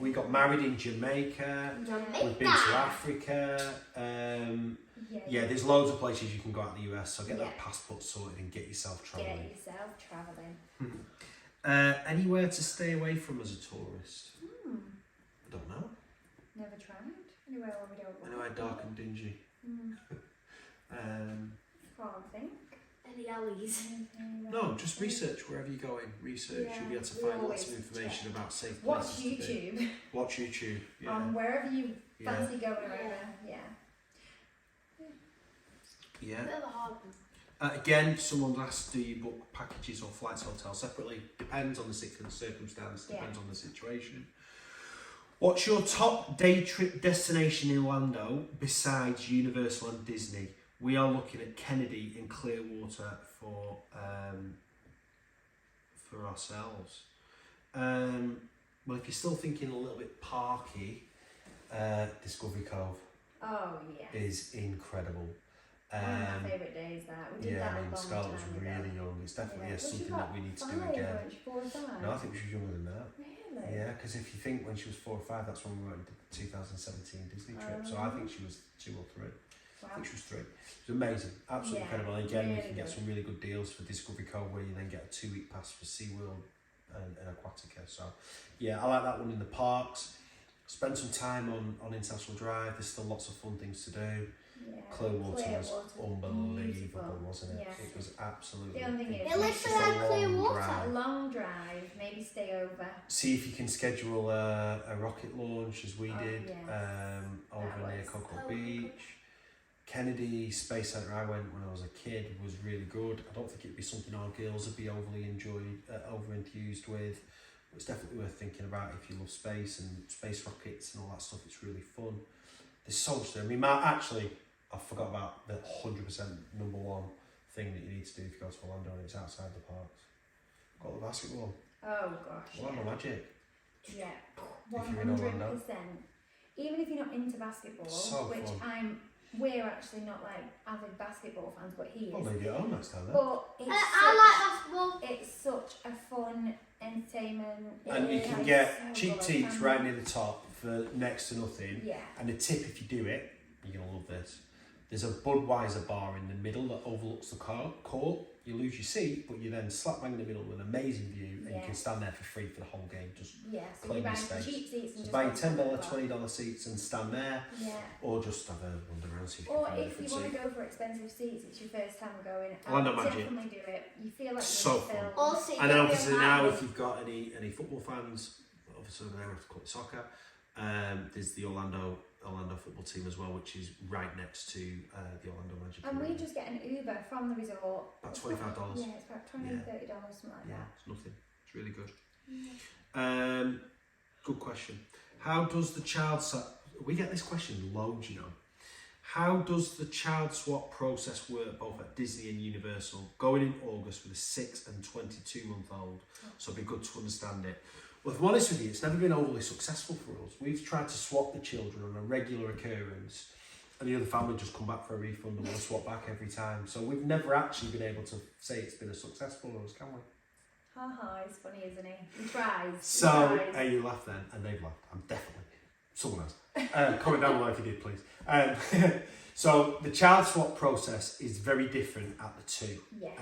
We got married in Jamaica. We've been to Africa. Yeah, there's loads of places you can go out in the US. So get that passport sorted and get yourself travelling. Get yourself travelling. Anywhere to stay away from as a tourist? I don't know. Never tried. Anywhere where we don't. Anywhere dark and dingy. Can't think. Any alleys. No, just research wherever you're going. Research, you'll be able to find lots of information about safe Watch places to be. YouTube. Watch YouTube. Yeah. Wherever you Yeah. fancy going over. Yeah. Yeah. Bit of a hard one. Again, someone asked, do you book packages or flights, hotels separately? Depends on the circumstance, depends on the situation. What's your top day trip destination in Orlando besides Universal and Disney? We are looking at Kennedy and Clearwater for ourselves. Well, if you're still thinking a little bit parky, Discovery Cove Oh yeah. is incredible. One of my favourite days that we did Yeah, that I a mean, long Scarlett was time ago. really young. It's definitely Was she something about that we need to do 5, again. weren't she? 4 or 5? No, I think she was younger than that. Really? Yeah, because if you think when she was 4 or 5, that's when we went to the 2017 Disney trip. So I think she was 2 or 3. I think she was 3. It was amazing, absolutely incredible. And again, you can get some really good deals for Discovery Cove where you then get a 2-week pass for SeaWorld and Aquatica. So yeah, I like that one in the parks. Spend some time on International Drive. There's still lots of fun things to do. Yeah. Clearwater was unbelievable, beautiful. wasn't it? Yes. It was absolutely. The only thing is, It looks just like a long Clearwater. drive. a long drive, maybe stay over. See if you can schedule a rocket launch as we did yes. over near Cocoa Beach. Kennedy Space Centre I went when I was a kid was really good. I don't think it'd be something our girls would be over enthused with. But it's definitely worth thinking about if you love space and space rockets and all that stuff. It's really fun. There's so much to do. I mean, I forgot about the 100% number one thing that you need to do if you go to Orlando and it's outside the parks. Got the basketball. Oh gosh. Orlando Magic. Yeah. If you're in Orlando. 100%. Even if you're not into basketball, So which fun. we're actually not like avid basketball fans, but he is. Well, maybe on next time then. But it's I like basketball. it's such a fun entertainment. And you can get cheap seats right near the top for next to nothing. Yeah. And the tip, if you do it, you're going to love this. There's a Budweiser bar in the middle that overlooks the court. You lose your seat, but you're then slap bang in the middle with an amazing view, and you can stand there for free for the whole game. Just so claim you buy your some space. cheap seats and So just buy go to $10, the $20 seats and stand there, Yeah. or just have a wander around, see if you Or can find a if you different want seat. to go for expensive seats, it's your first time going. Orlando I would Magic. definitely do it. You feel like So you're fun. in a film. Also, And then you'll obviously be now, happy. if you've got any football fans, obviously over there with Club Soccer, there's the Orlando football team as well, which is right next to the Orlando Magic. And we Arena. just get an Uber from the resort. About $25. Yeah, it's about $20, $30, something like Yeah, that. it's nothing. It's really good. Good question. How does the child we get this question loads, you know. How does the child swap process work both at Disney and Universal? Going in August with a 6 and 22-month-old, so it'd be good to understand it. Well, if I'm honest with you, it's never been overly successful for us. We've tried to swap the children on a regular occurrence, and the other family just come back for a refund and we'll swap back every time. So we've never actually been able to say it's been a successful for us, can we? Haha, it's funny, isn't he? He tries. So, you laugh then, and they've laughed. I'm definitely. Someone else. Comment down below if you did, please. So the child swap process is very different at the two. Yes.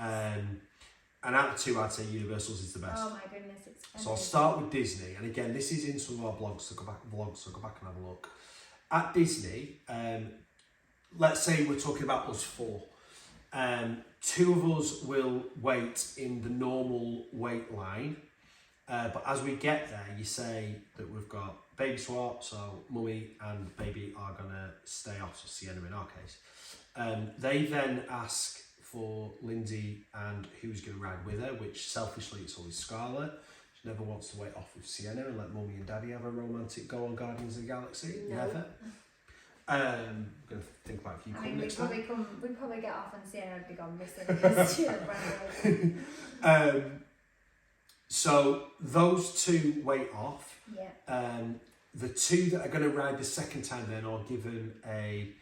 And at the two, I'd say Universal's is the best. Oh my goodness, it's amazing. So I'll start with Disney, and again, this is in some of our blogs, so go back and have a look. At Disney, let's say we're talking about us four. Two of us will wait in the normal wait line, but as we get there, you say that we've got baby swap, so mummy and baby are going to stay off, so Sienna in our case. They then ask for Lyndsey and who's going to ride with her, which selfishly it's always Scarlett. She never wants to wait off with Sienna and let mummy and daddy have a romantic go on Guardians of the Galaxy. No. Never. I'm going to think about if you come next time. We'd probably get off and Sienna would be gone missing because she ran away. So those two wait off. Yeah. The two that are going to ride the second time then are given a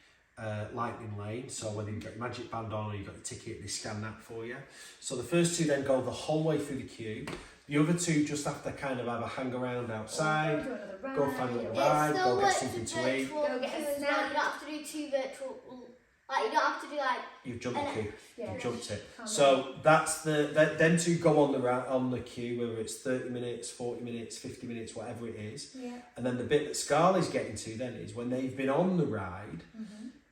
lightning lane. So whether you get your magic band on or you've got your ticket, they scan that for you. So the first two then go the whole way through the queue. The other two just have to kind of have a hang around outside, go find a little ride, go get something to eat. Go get a snack. You don't have to do two virtual, like you don't have to do like... You've jumped the queue. Yeah. You've jumped it. So that's them two go on the queue, whether it's 30 minutes, 40 minutes, 50 minutes, whatever it is. Yeah. And then the bit that Scarlett's getting to then is when they've been on the ride,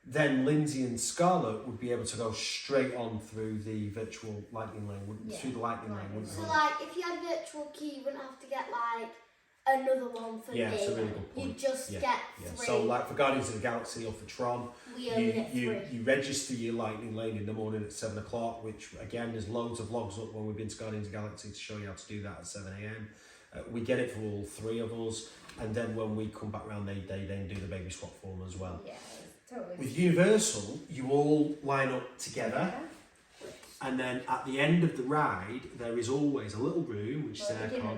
then Lyndsey and Scarlett would be able to go straight on through the virtual lightning lane, through the lightning lane, wouldn't So they? like if you had virtual queue, you wouldn't have to get like another one for me. It's a really good point. You just get three. So like for Guardians of the Galaxy or for Tron, we only get three. you register your lightning lane in the morning at 7 o'clock, which again there's loads of vlogs up when we've been to Guardians of the Galaxy to show you how to do that at 7 AM. We get it for all three of us, and then when we come back round, they then do the baby swap form as well. Yeah, totally. With Universal, you all line up together, and then at the end of the ride, there is always a little room which is aircon.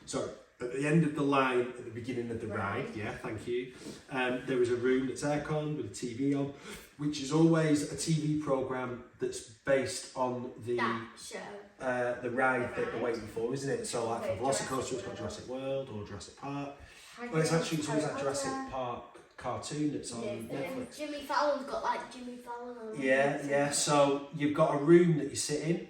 Sorry, at the end of the line, at the beginning of the ride, thank you. There is a room that's aircon with a TV on, which is always a TV programme that's based on the show. The ride that they're waiting for, isn't it? So like for Velocicoaster, it's got Jurassic World or Jurassic Park. Well, it's always that Jurassic Park cartoon that's on Netflix. Jimmy Fallon's got like Jimmy Fallon on. Yeah. So you've got a room that you sit in.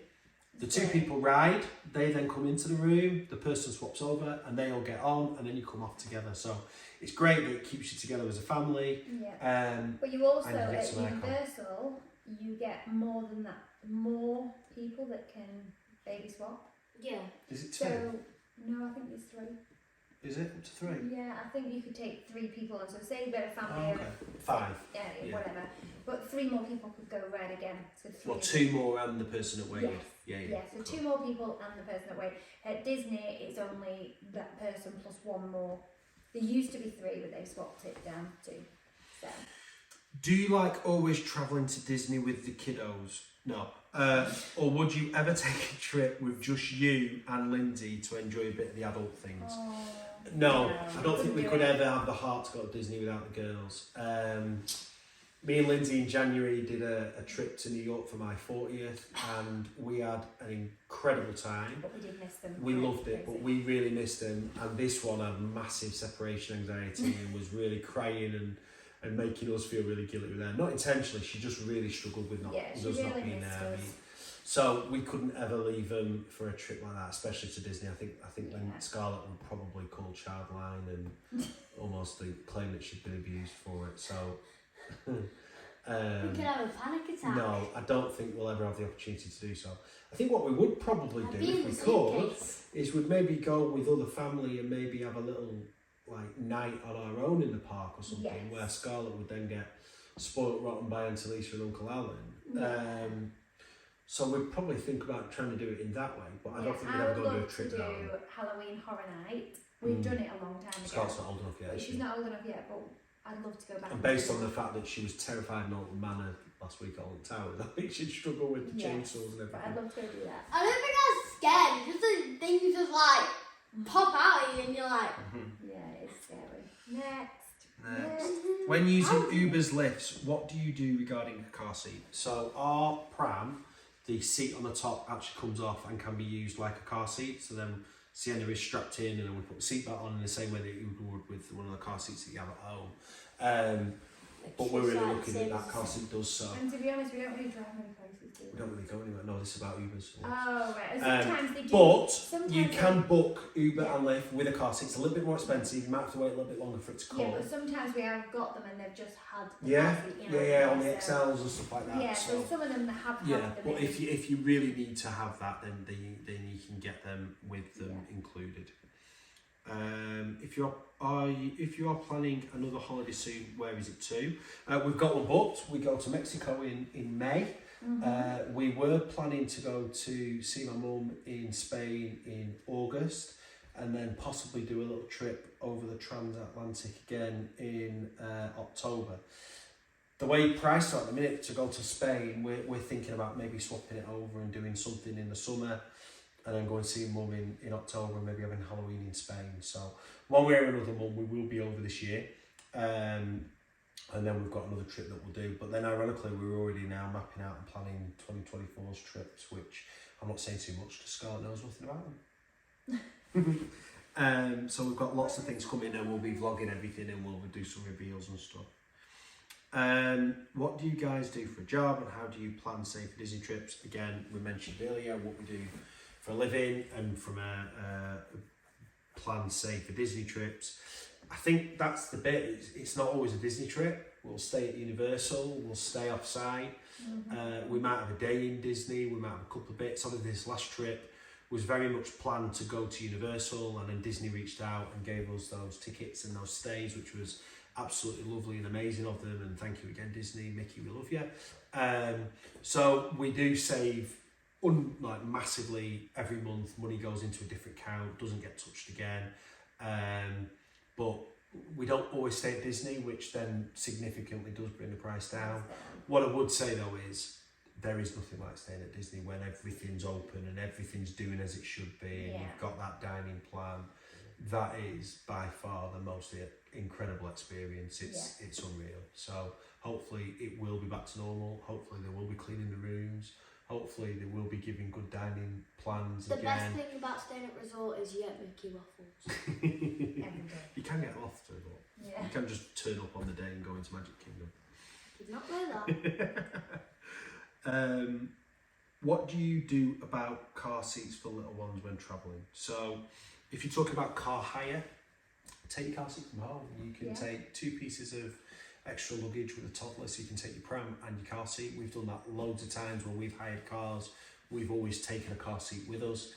The two people ride. They then come into the room. The person swaps over, and they all get on, and then you come off together. So it's great that it keeps you together as a family. Yeah. But you also at Universal, you get more than that. More people that can baby swap. Yeah. Is it two? So no, I think it's three. Is it up to three? Yeah, I think you could take three people on. So say you've got a family of 5. Yeah, whatever. But 3 more people could go ride again. So 3. Well, 2 more and the person that waited. Yeah. So 2 more people and the person that waited. At Disney, it's only that person plus 1 more. There used to be 3, but they've swapped it down to 2. So. Do you like always travelling to Disney with the kiddos? No. Or would you ever take a trip with just you and Lyndsey to enjoy a bit of the adult things? No, I don't think we could ever have the heart to go to Disney without the girls. Me and Lyndsey in January did a trip to New York for my 40th, and we had an incredible time. But we did miss them. We loved it, but we really missed them. And this one had massive separation anxiety and was really crying and making us feel really guilty with her. Not intentionally, she just really struggled with us not being there. So we couldn't ever leave them for a trip like that, especially to Disney. I think Scarlett would probably call Childline and almost claim that she'd been abused for it. So we could have a panic attack. No, I don't think we'll ever have the opportunity to do so. I think what we would probably do if we could is we'd maybe go with other family and maybe have a little night on our own in the park or something, where Scarlett would then get spoilt rotten by Auntie Lisa and Uncle Alan. So we'd probably think about trying to do it in that way, but I don't think we'd ever go do a trip now. I would love to do Halloween Horror Night. We've done it a long time ago. Scarlett's not old enough yet. She's not old enough yet, but I'd love to go back. And based on the fact that she was terrified in Alton Manor last week at Alton Towers, I think she'd struggle with the chainsaws and everything. But I'd love to go do that. I don't think I was scared. Just the things of like pop out at you and you're like... Yeah, it's scary. Next. When using Uber's lifts, what do you do regarding a car seat? So our pram, the seat on the top actually comes off and can be used like a car seat. So then Sienna is strapped in, and then we put the seatbelt on in the same way that you would with one of the car seats that you have at home. But we're really lucky that car seat does so. And to be honest, we don't really drive many places, do we? We don't really go anywhere. No, this is about Ubers. Oh, right. Sometimes they do. But sometimes you can book Uber and Lyft with a car seat. It's a little bit more expensive. You might have to wait a little bit longer for it to come. Yeah, but sometimes we have got them and they've just had the Yeah, car seat, you know, yeah, on the XLs and stuff like that. Yeah, so some of them have had them. But if you really need to have that, then you can get them with them included. If you are planning another holiday soon, where is it to? We've got one booked. We go to Mexico in May. We were planning to go to see my mum in Spain in August, and then possibly do a little trip over the transatlantic again in October. The way prices are at the minute to go to Spain, we're thinking about maybe swapping it over and doing something in the summer, and then go and see mum in October, and maybe having Halloween in Spain. So one way or another, mum, we will be over this year. And then we've got another trip that we'll do. But then ironically, we're already now mapping out and planning 2024's trips, which I'm not saying too much because Scarlett knows nothing about them. So we've got lots of things coming, and we'll be vlogging everything, and we'll do some reveals and stuff. What do you guys do for a job, and how do you plan safe Disney trips? Again, we mentioned earlier what we do for a living, and from a plan safe for Disney trips. I think that's the bit. It's not always a Disney trip. We'll stay at Universal. We'll stay off-site. We might have a day in Disney. We might have a couple of bits. Obviously, this last trip was very much planned to go to Universal, and then Disney reached out and gave us those tickets and those stays, which was absolutely lovely and amazing of them. And thank you again, Disney. Mickey, we love you. So we do save massively every month. Money goes into a different account, doesn't get touched again. But we don't always stay at Disney, which then significantly does bring the price down. What I would say though is there is nothing like staying at Disney when everything's open and everything's doing as it should be, and you've got that dining plan. That is by far the most incredible experience. It's unreal. So hopefully it will be back to normal. Hopefully they will be cleaning the rooms. Hopefully they will be giving good dining plans again. The best thing about staying at resort is you get Mickey waffles. You can get lost as well. You can just turn up on the day and go into Magic Kingdom. Did not know that. What do you do about car seats for little ones when travelling? So if you talk about car hire, take your car seat from home. You can take 2 pieces of extra luggage with a toddler, so you can take your pram and your car seat. We've done that loads of times when we've hired cars. We've always taken a car seat with us.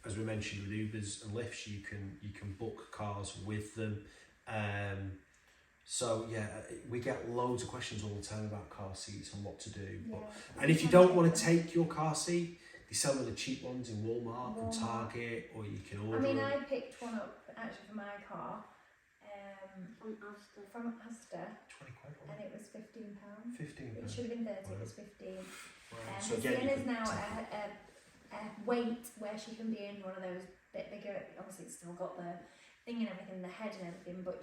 As we mentioned with Ubers and Lyfts, you can book cars with them. So yeah, we get loads of questions all the time about car seats and what to do. And if you don't want to take your car seat, they sell the cheap ones in Walmart and Target, or you can order. I mean, I picked one up actually for my car. From Asda. 20 quid. And it was £15. £15. It should have been 30. It was 15. So again, Sienna's now a weight where she can be in one of those bit bigger. Obviously, it's still got the thing and everything, the head and everything. But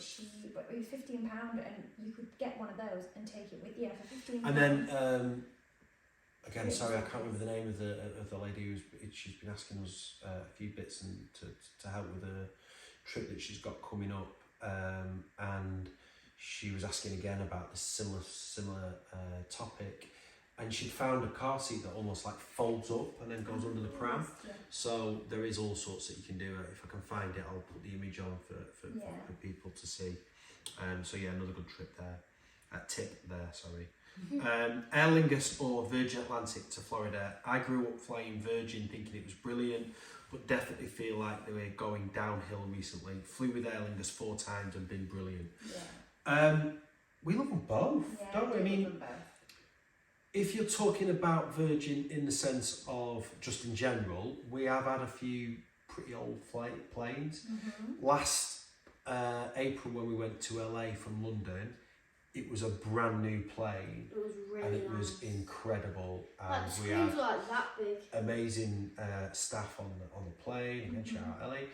it was £15, and you could get one of those and take it with you for £15. And then again, sorry, I can't remember the name of the lady she's been asking us a few bits and to help with a trip that she's got coming up. And she was asking again about this similar topic, and she found a car seat that almost like folds up and then goes under the pram. So there is all sorts that you can do. If I can find it, I'll put the image on for people to see. So yeah, another good trip there. Tip there, sorry. Aer Lingus or Virgin Atlantic to Florida. I grew up flying Virgin, thinking it was brilliant, but definitely feel like they were going downhill recently. Flew with Aer Lingus 4 times and been brilliant. We love them both, don't we? I mean, if you're talking about Virgin in the sense of just in general, we have had a few pretty old planes. Last April when we went to LA from London, it was a brand new plane. It was really and it nice. was incredible. Like, And the we screens had were like that big. amazing staff on the plane. Again, shout out Ellie.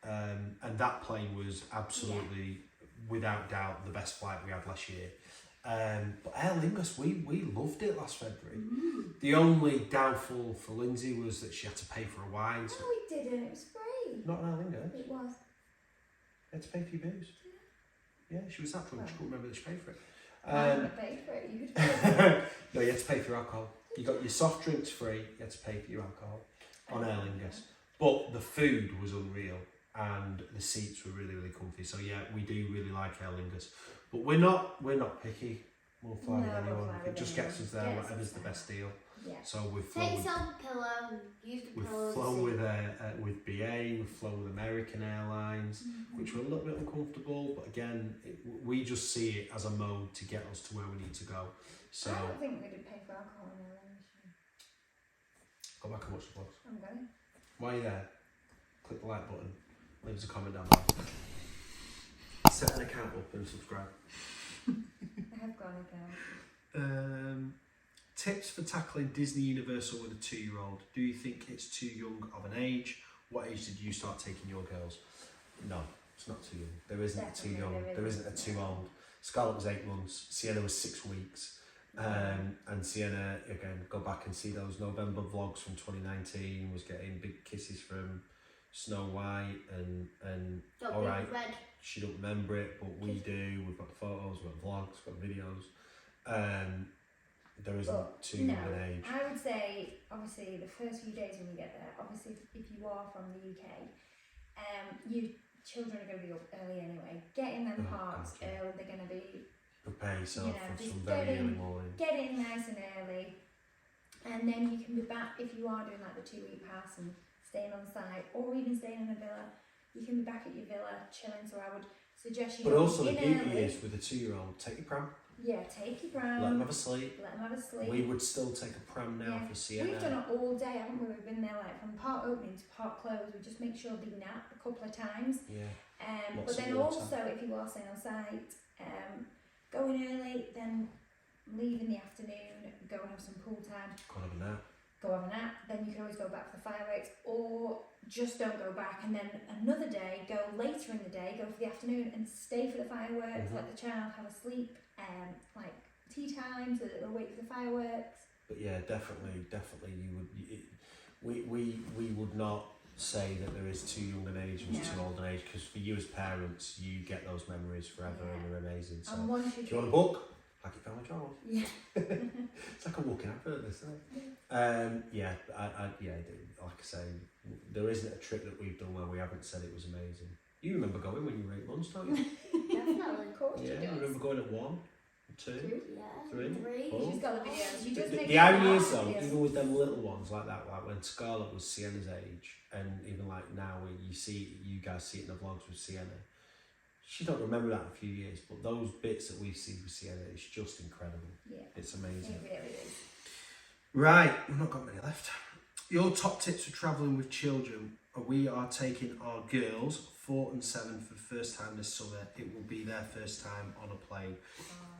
And that plane was absolutely, without doubt, the best flight we had last year. But Aer Lingus, we loved it last February. The only downfall for Lyndsey was that she had to pay for a wine. So No, we didn't. It was free. not an Aer Lingus. It was. You had to pay for your booze. Yeah, she was that drunk. She couldn't remember that she paid for it. I would have paid for it. You could pay. No, you had to pay for your alcohol. You got your soft drinks free. You had to pay for your alcohol on Aer Lingus. But the food was unreal and the seats were really, really comfy. So yeah, we do really like Aer Lingus. But we're not picky. We'll fly with anyone. It just gets us there. Whatever's the best deal. Yeah. So we've Take flown. yourself a pillow and use the We've pillow. flown with BA. We've flown with American Airlines, which were a little bit uncomfortable. But again, we just see it as a mode to get us to where we need to go. So I don't think we did pay for alcohol in our go back and watch the vlogs. I'm going. While you're there, click the like button. Leave us a comment down below. Set an account up and subscribe. I have gone again. Tips for tackling Disney Universal with a 2-year-old. Do you think it's too young of an age? What age did you start taking your girls? No, it's not too young. There isn't a too young. There isn't a too old. Scarlett was 8 months. Sienna was 6 weeks. And Sienna, again, go back and see those November vlogs from 2019. Was getting big kisses from Snow White and all right. Red. She don't remember it, but we do. We've got photos, we've got vlogs, we've got videos. There isn't too young an age. I would say, obviously, the first few days when we get there, obviously, if you are from the UK, your children are going to be up early anyway. Get in them parks early, they're going to be... Prepare yourself for some just very early morning. Get in nice and early, and then you can be back, if you are doing like the 2-week pass and staying on site, or even staying in a villa, you can be back at your villa chilling. So I would suggest you But also the beauty early. is with a 2-year-old, take your pram. Yeah, take your pram. Let them have a sleep. Let them have a sleep. We would still take a pram now for Sienna. We've done it all day, haven't we? We've been there like from park opening to park close. We just make sure they nap a couple of times. Yeah. But then also, if you are staying on site, go in early, then leave in the afternoon, go and have some pool time. Go have a nap. Go have a nap, then you can always go back for the fireworks, or just don't go back, and then another day, go later in the day, go for the afternoon and stay for the fireworks, let the child have a sleep, like tea time, so that they'll wait for the fireworks. But yeah, definitely we would not say that there is too young an age and too old an age, because for you as parents, you get those memories forever and they're amazing. So And once if you want a book, like it Family Travels. Yeah. It's like a walking advert, this, isn't it? Yeah, like I say, there isn't a trip that we've done where we haven't said it was amazing. You remember going when you were 8 months, don't you? Definitely. Of course Yeah, you remember going at 1, 2, Yeah. 3, 4. She's got the videos. You just make The irony it is though, videos. even with them little ones like that, like when Scarlett was Sienna's age, and even like now when you guys see it in the vlogs with Sienna, she don't remember that in a few years, but those bits that we see with Sienna, it's just incredible. Yeah. It's amazing. It really is. Right, we've not got many left. Your top tips for travelling with children. We are taking our girls, 4 and 7, for the first time this summer. It will be their first time on a plane.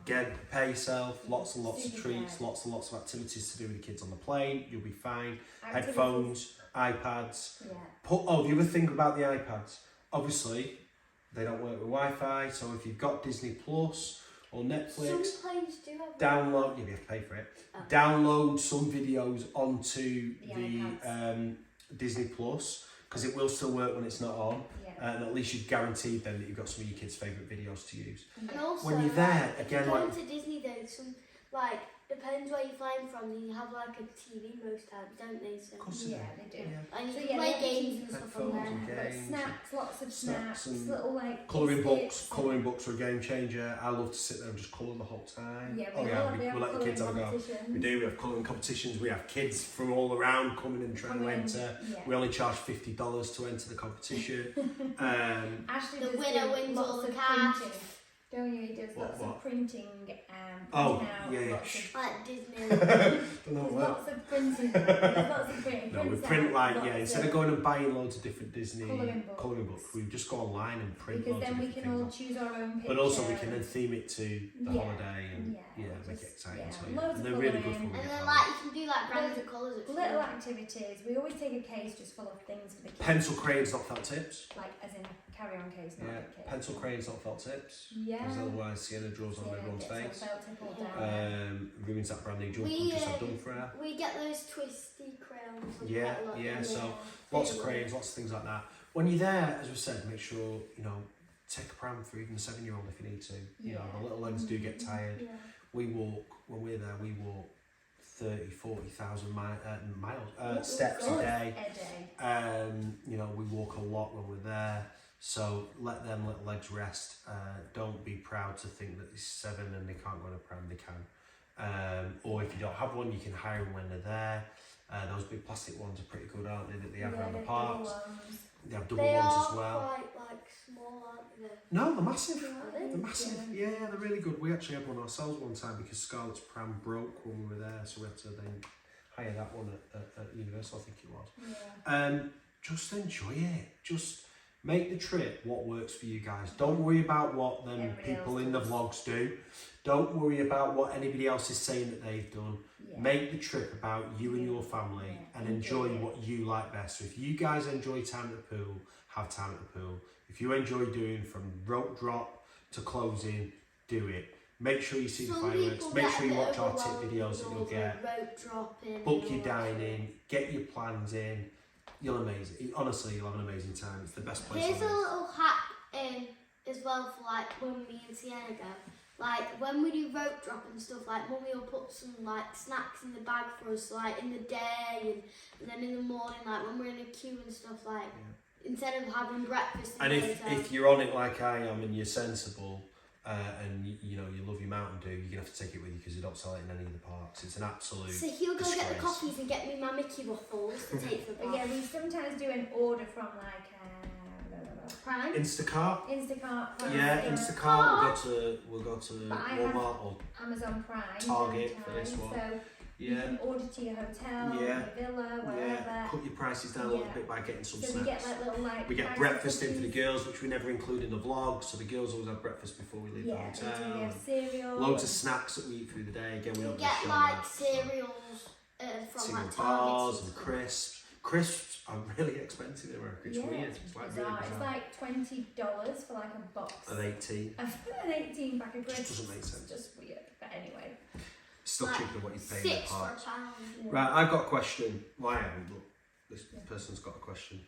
Again, prepare yourself, lots and lots of treats, lots and lots of activities to do with the kids on the plane. You'll be fine. Headphones, iPads. Yeah. The other thing about the iPads, obviously, they don't work with Wi-Fi, so if you've got Disney Plus or Netflix, Some planes do have download, you have to pay for it, download some videos onto the Disney Plus, because it will still work when it's not on, and at least you've guaranteed then that you've got some of your kids' favourite videos to use. And also, When you're there, again, going like... to Disney though, some, like, depends where you're flying from, you have like a TV most times, don't they? So, Of course Yeah, they do. and you So, can yeah, play they games and stuff on headphones there. and games. Snacks, lots of snacks, and little like Colouring biscuits. books are a game changer. I love to sit there and just colour the whole time. Yeah, we have let the kids have a go. We do, we have colouring competitions, we have kids from all around coming and trying to enter. Yeah. We only charge $50 to enter the competition. Ashley The does winner do wins lots all the of cash. printing. Don't you? He does lots of printing. Like Disney. There's lots of printing. There's lots of printing. No, we print instead of going and buying loads of different Disney colouring books, we just go online and print loads of different things. Because then we can all choose our own picture. But also we can then theme it to the holiday and make it exciting. And they're really good for me. And then you can do brands of colours. Little activities. We always take a case just full of things for the kids. Pencil crayons, not felt tips. As in carry-on case, not case. Pencil crayons, not felt tips. Yeah. Because otherwise Sienna draws on everyone's face. Ruins that brand new jump just I've done for her. We get those twisty crayons. So lots of crayons, lots of things like that. When you're there, as we said, make sure, take a pram for even a 7-year-old if you need to. The little legs do get tired. Yeah. We walk, when we're there, 30,000-40,000 steps a day. We walk a lot when we're there. So let them little legs rest. Don't be proud to think that they're 7 and they can't go on a pram, they can. Or if you don't have one, you can hire them when they're there. Those big plastic ones are pretty good, aren't they, that they have around the parks. They have double ones as well. They are quite small, aren't they? No, they're massive. They're massive. Yeah, they're really good. We actually had one ourselves one time because Scarlett's pram broke when we were there, so we had to then hire that one at Universal, I think it was. Yeah. Just enjoy it. Just make the trip what works for you guys. Don't worry about what people in the vlogs do. Don't worry about what anybody else is saying that they've done. Yeah. Make the trip about you and your family and enjoy what you like best. So if you guys enjoy time at the pool, have time at the pool. If you enjoy doing from rope drop to closing, do it. Make sure you see the fireworks. Make sure you watch our tip videos that you'll get. Book your dining. Get your plans in. You'll honestly, you'll have an amazing time. It's the best place. Here's a little hack as well for when me and Sienna go. When we do rope drop and stuff, Mummy will put some snacks in the bag for us, in the day and then in the morning, when we're in a queue and stuff, instead of having breakfast. And if you're on it like I am and you're sensible, and you love your Mountain Dew, you're gonna have to take it with you because they don't sell it in any of the parks. It's an absolute. So he'll go get the coffees and get me my Mickey waffles to take for the park. Yeah, we sometimes do an order from Prime. Instacart. Prime. Yeah, Instacart. We'll go to Walmart or Amazon Prime. Target for this one. So you can order to your hotel, your villa, wherever. Yeah. Cut your prices down a little bit by getting some snacks. We get little we get breakfast in for the girls, which we never include in the vlog. So the girls always have breakfast before we leave the hotel. We have cereal. Loads of snacks that we eat through the day. Again, we don't get cereals from bars and crisps. Crisps are really expensive in America. It's weird. It's really bizarre. It's $20 for a box. An 18. An 18 pack of crisps. Just doesn't make sense. Just weird. But anyway. Still cheaper than what you pay in the park. £6 Right, I've got a question. Well, I haven't, but this person's got a question.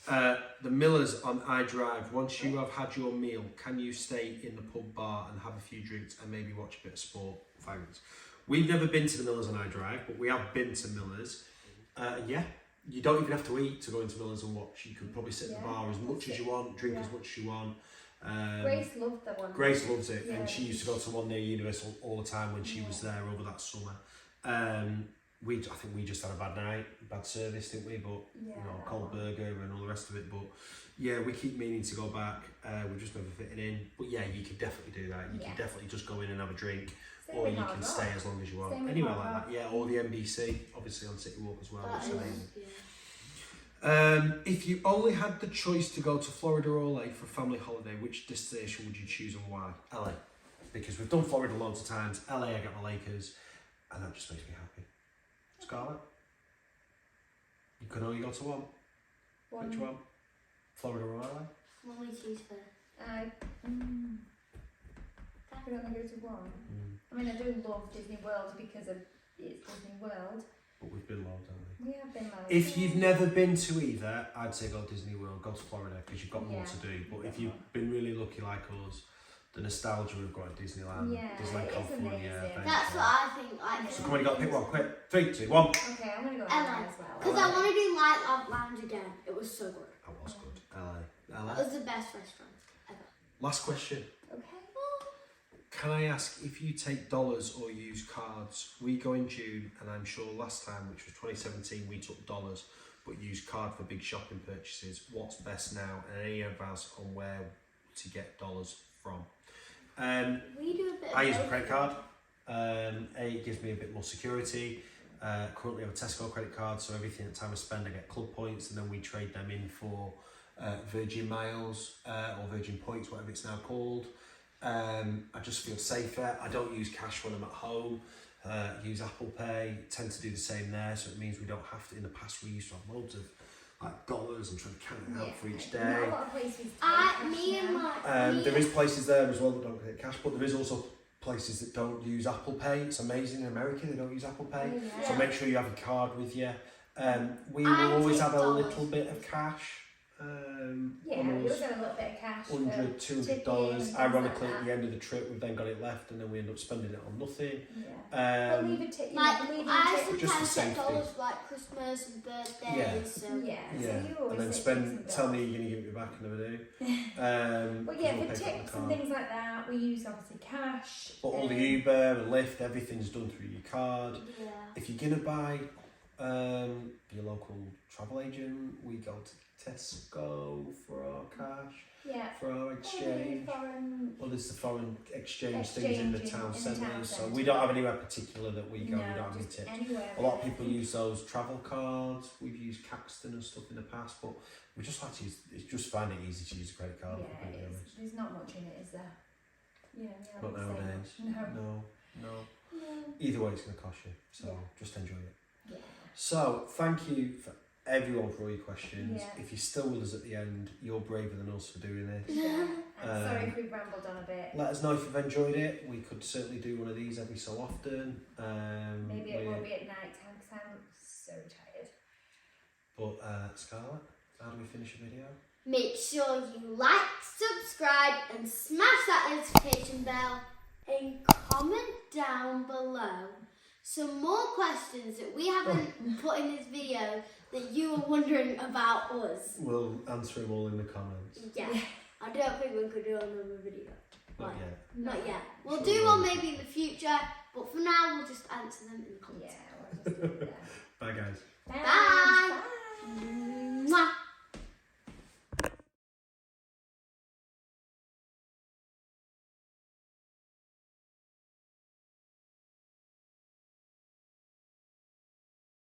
The Millers on iDrive, once you have had your meal, can you stay in the pub bar and have a few drinks and maybe watch a bit of sport? Thanks. We've never been to the Millers on iDrive, but we have been to Millers. You don't even have to eat to go into Millers and watch. You can probably sit at the bar as much as you want, drink as much as you want. Grace loved that one. Grace loves it, and she used to go to one near Universal all the time when she was there over that summer. I think we just had a bad night, bad service, didn't we? But cold burger and all the rest of it. But we keep meaning to go back. We're just never fitting in. But you could definitely do that. You can definitely just go in and have a drink. Or you can stay as long as you want. Anywhere like that, or the NBC, obviously on City Walk as well. Which is amazing. If you only had the choice to go to Florida or LA for a family holiday, which destination would you choose and why? LA. Because we've done Florida loads of times. LA, I got my Lakers, and that just makes me happy. Scarlett? You can only go to one. Which one? Florida or LA? What will we choose for? We only go to one. I mean, I do love Disney World because it's Disney World. But we've been loads, haven't we? We have been loads. If you've never been to either, I'd say go Disney World, go to Florida because you've got more to do. But if you've been really lucky like us, the nostalgia we've got at Disneyland, Disneyland California. That's what I think. So come on, you got to pick one. Quick, 3, 2, 1. Okay, I'm gonna go LA as well. Because I want to do Light Love Lounge again. It was so good. That was good. LA. It was the best restaurant ever. Last question. Okay. Can I ask if you take dollars or use cards? We go in June, and I'm sure last time, which was 2017, we took dollars, but used card for big shopping purchases. What's best now, and any advice on where to get dollars from? We do a bit of I use a both. credit card. It gives me a bit more security. Currently I have a Tesco credit card, so everything at time I spend I get club points, and then we trade them in for Virgin Miles or Virgin Points, whatever it's now called. I just feel safer. I don't use cash when I'm at home. Use Apple Pay, tend to do the same there, so it means we don't have to. In the past we used to have loads of like dollars and trying to count it out for each day. Not a lot of places take Me and cash my There is places there as well that don't get cash, but there is also places that don't use Apple Pay. It's amazing. In America they don't use Apple Pay, Yeah. so make sure you have your card with you. We will I always take have a dollars. little bit of cash. Yeah, we always have a little bit of cash. for $100, tipping and $200. things Ironically, like at the end of the trip, we've then got it left, and then we end up spending it on nothing. Yeah. But leave a tip, like leave I a tip. Just for sometimes get safety. dollars for like Christmas and birthdays. Yeah. So Yeah, Yeah, so you always and then tip spend. tips Tell and me you're going to give it back, and never do. But yeah, we'll for pay for it on tips the and card. things like that, we use obviously cash. But all the Uber and Lyft, everything's done through your card. yeah. If you're gonna buy your local travel agent, we go to Tesco for our cash, Yeah. for our exchange. Foreign. Well, there's the foreign exchange things in the Exchange town in the centres, town so centre. we don't have anywhere particular that we go. No, We don't have any just tips. anywhere. A lot of really. people use those travel cards. We've used Caxton and stuff in the past, but we just like to use. It's just find it easy to use a credit card. Yeah, if I'm it being is. honest. There's not much in it, is there? You know, Not you're not nowadays. saying much. No. No. No. Either way, it's going to cost you. So Yeah. just enjoy it. Yeah. So, thank you for everyone for all your questions. Yeah. If you're still with us at the end, you're braver than us for doing this. Yeah. I'm sorry Um, if we rambled on a bit. Let us know if you've enjoyed it. We could certainly do one of these every so often. Maybe it we- won't be at night time because I'm so tired. But, Scarlett, how do we finish a video? Make sure you like, subscribe, and smash that notification bell. And comment down below some more questions that we haven't put in this video that you were wondering about us. We'll answer them all in the comments. Yeah. I don't think we could do another video. Not Right. yet. Not yet. We'll Sure do we one will. maybe in the future, but for now we'll just answer them in the comments. Yeah, we'll just do that. Bye, guys. Bye. Bye.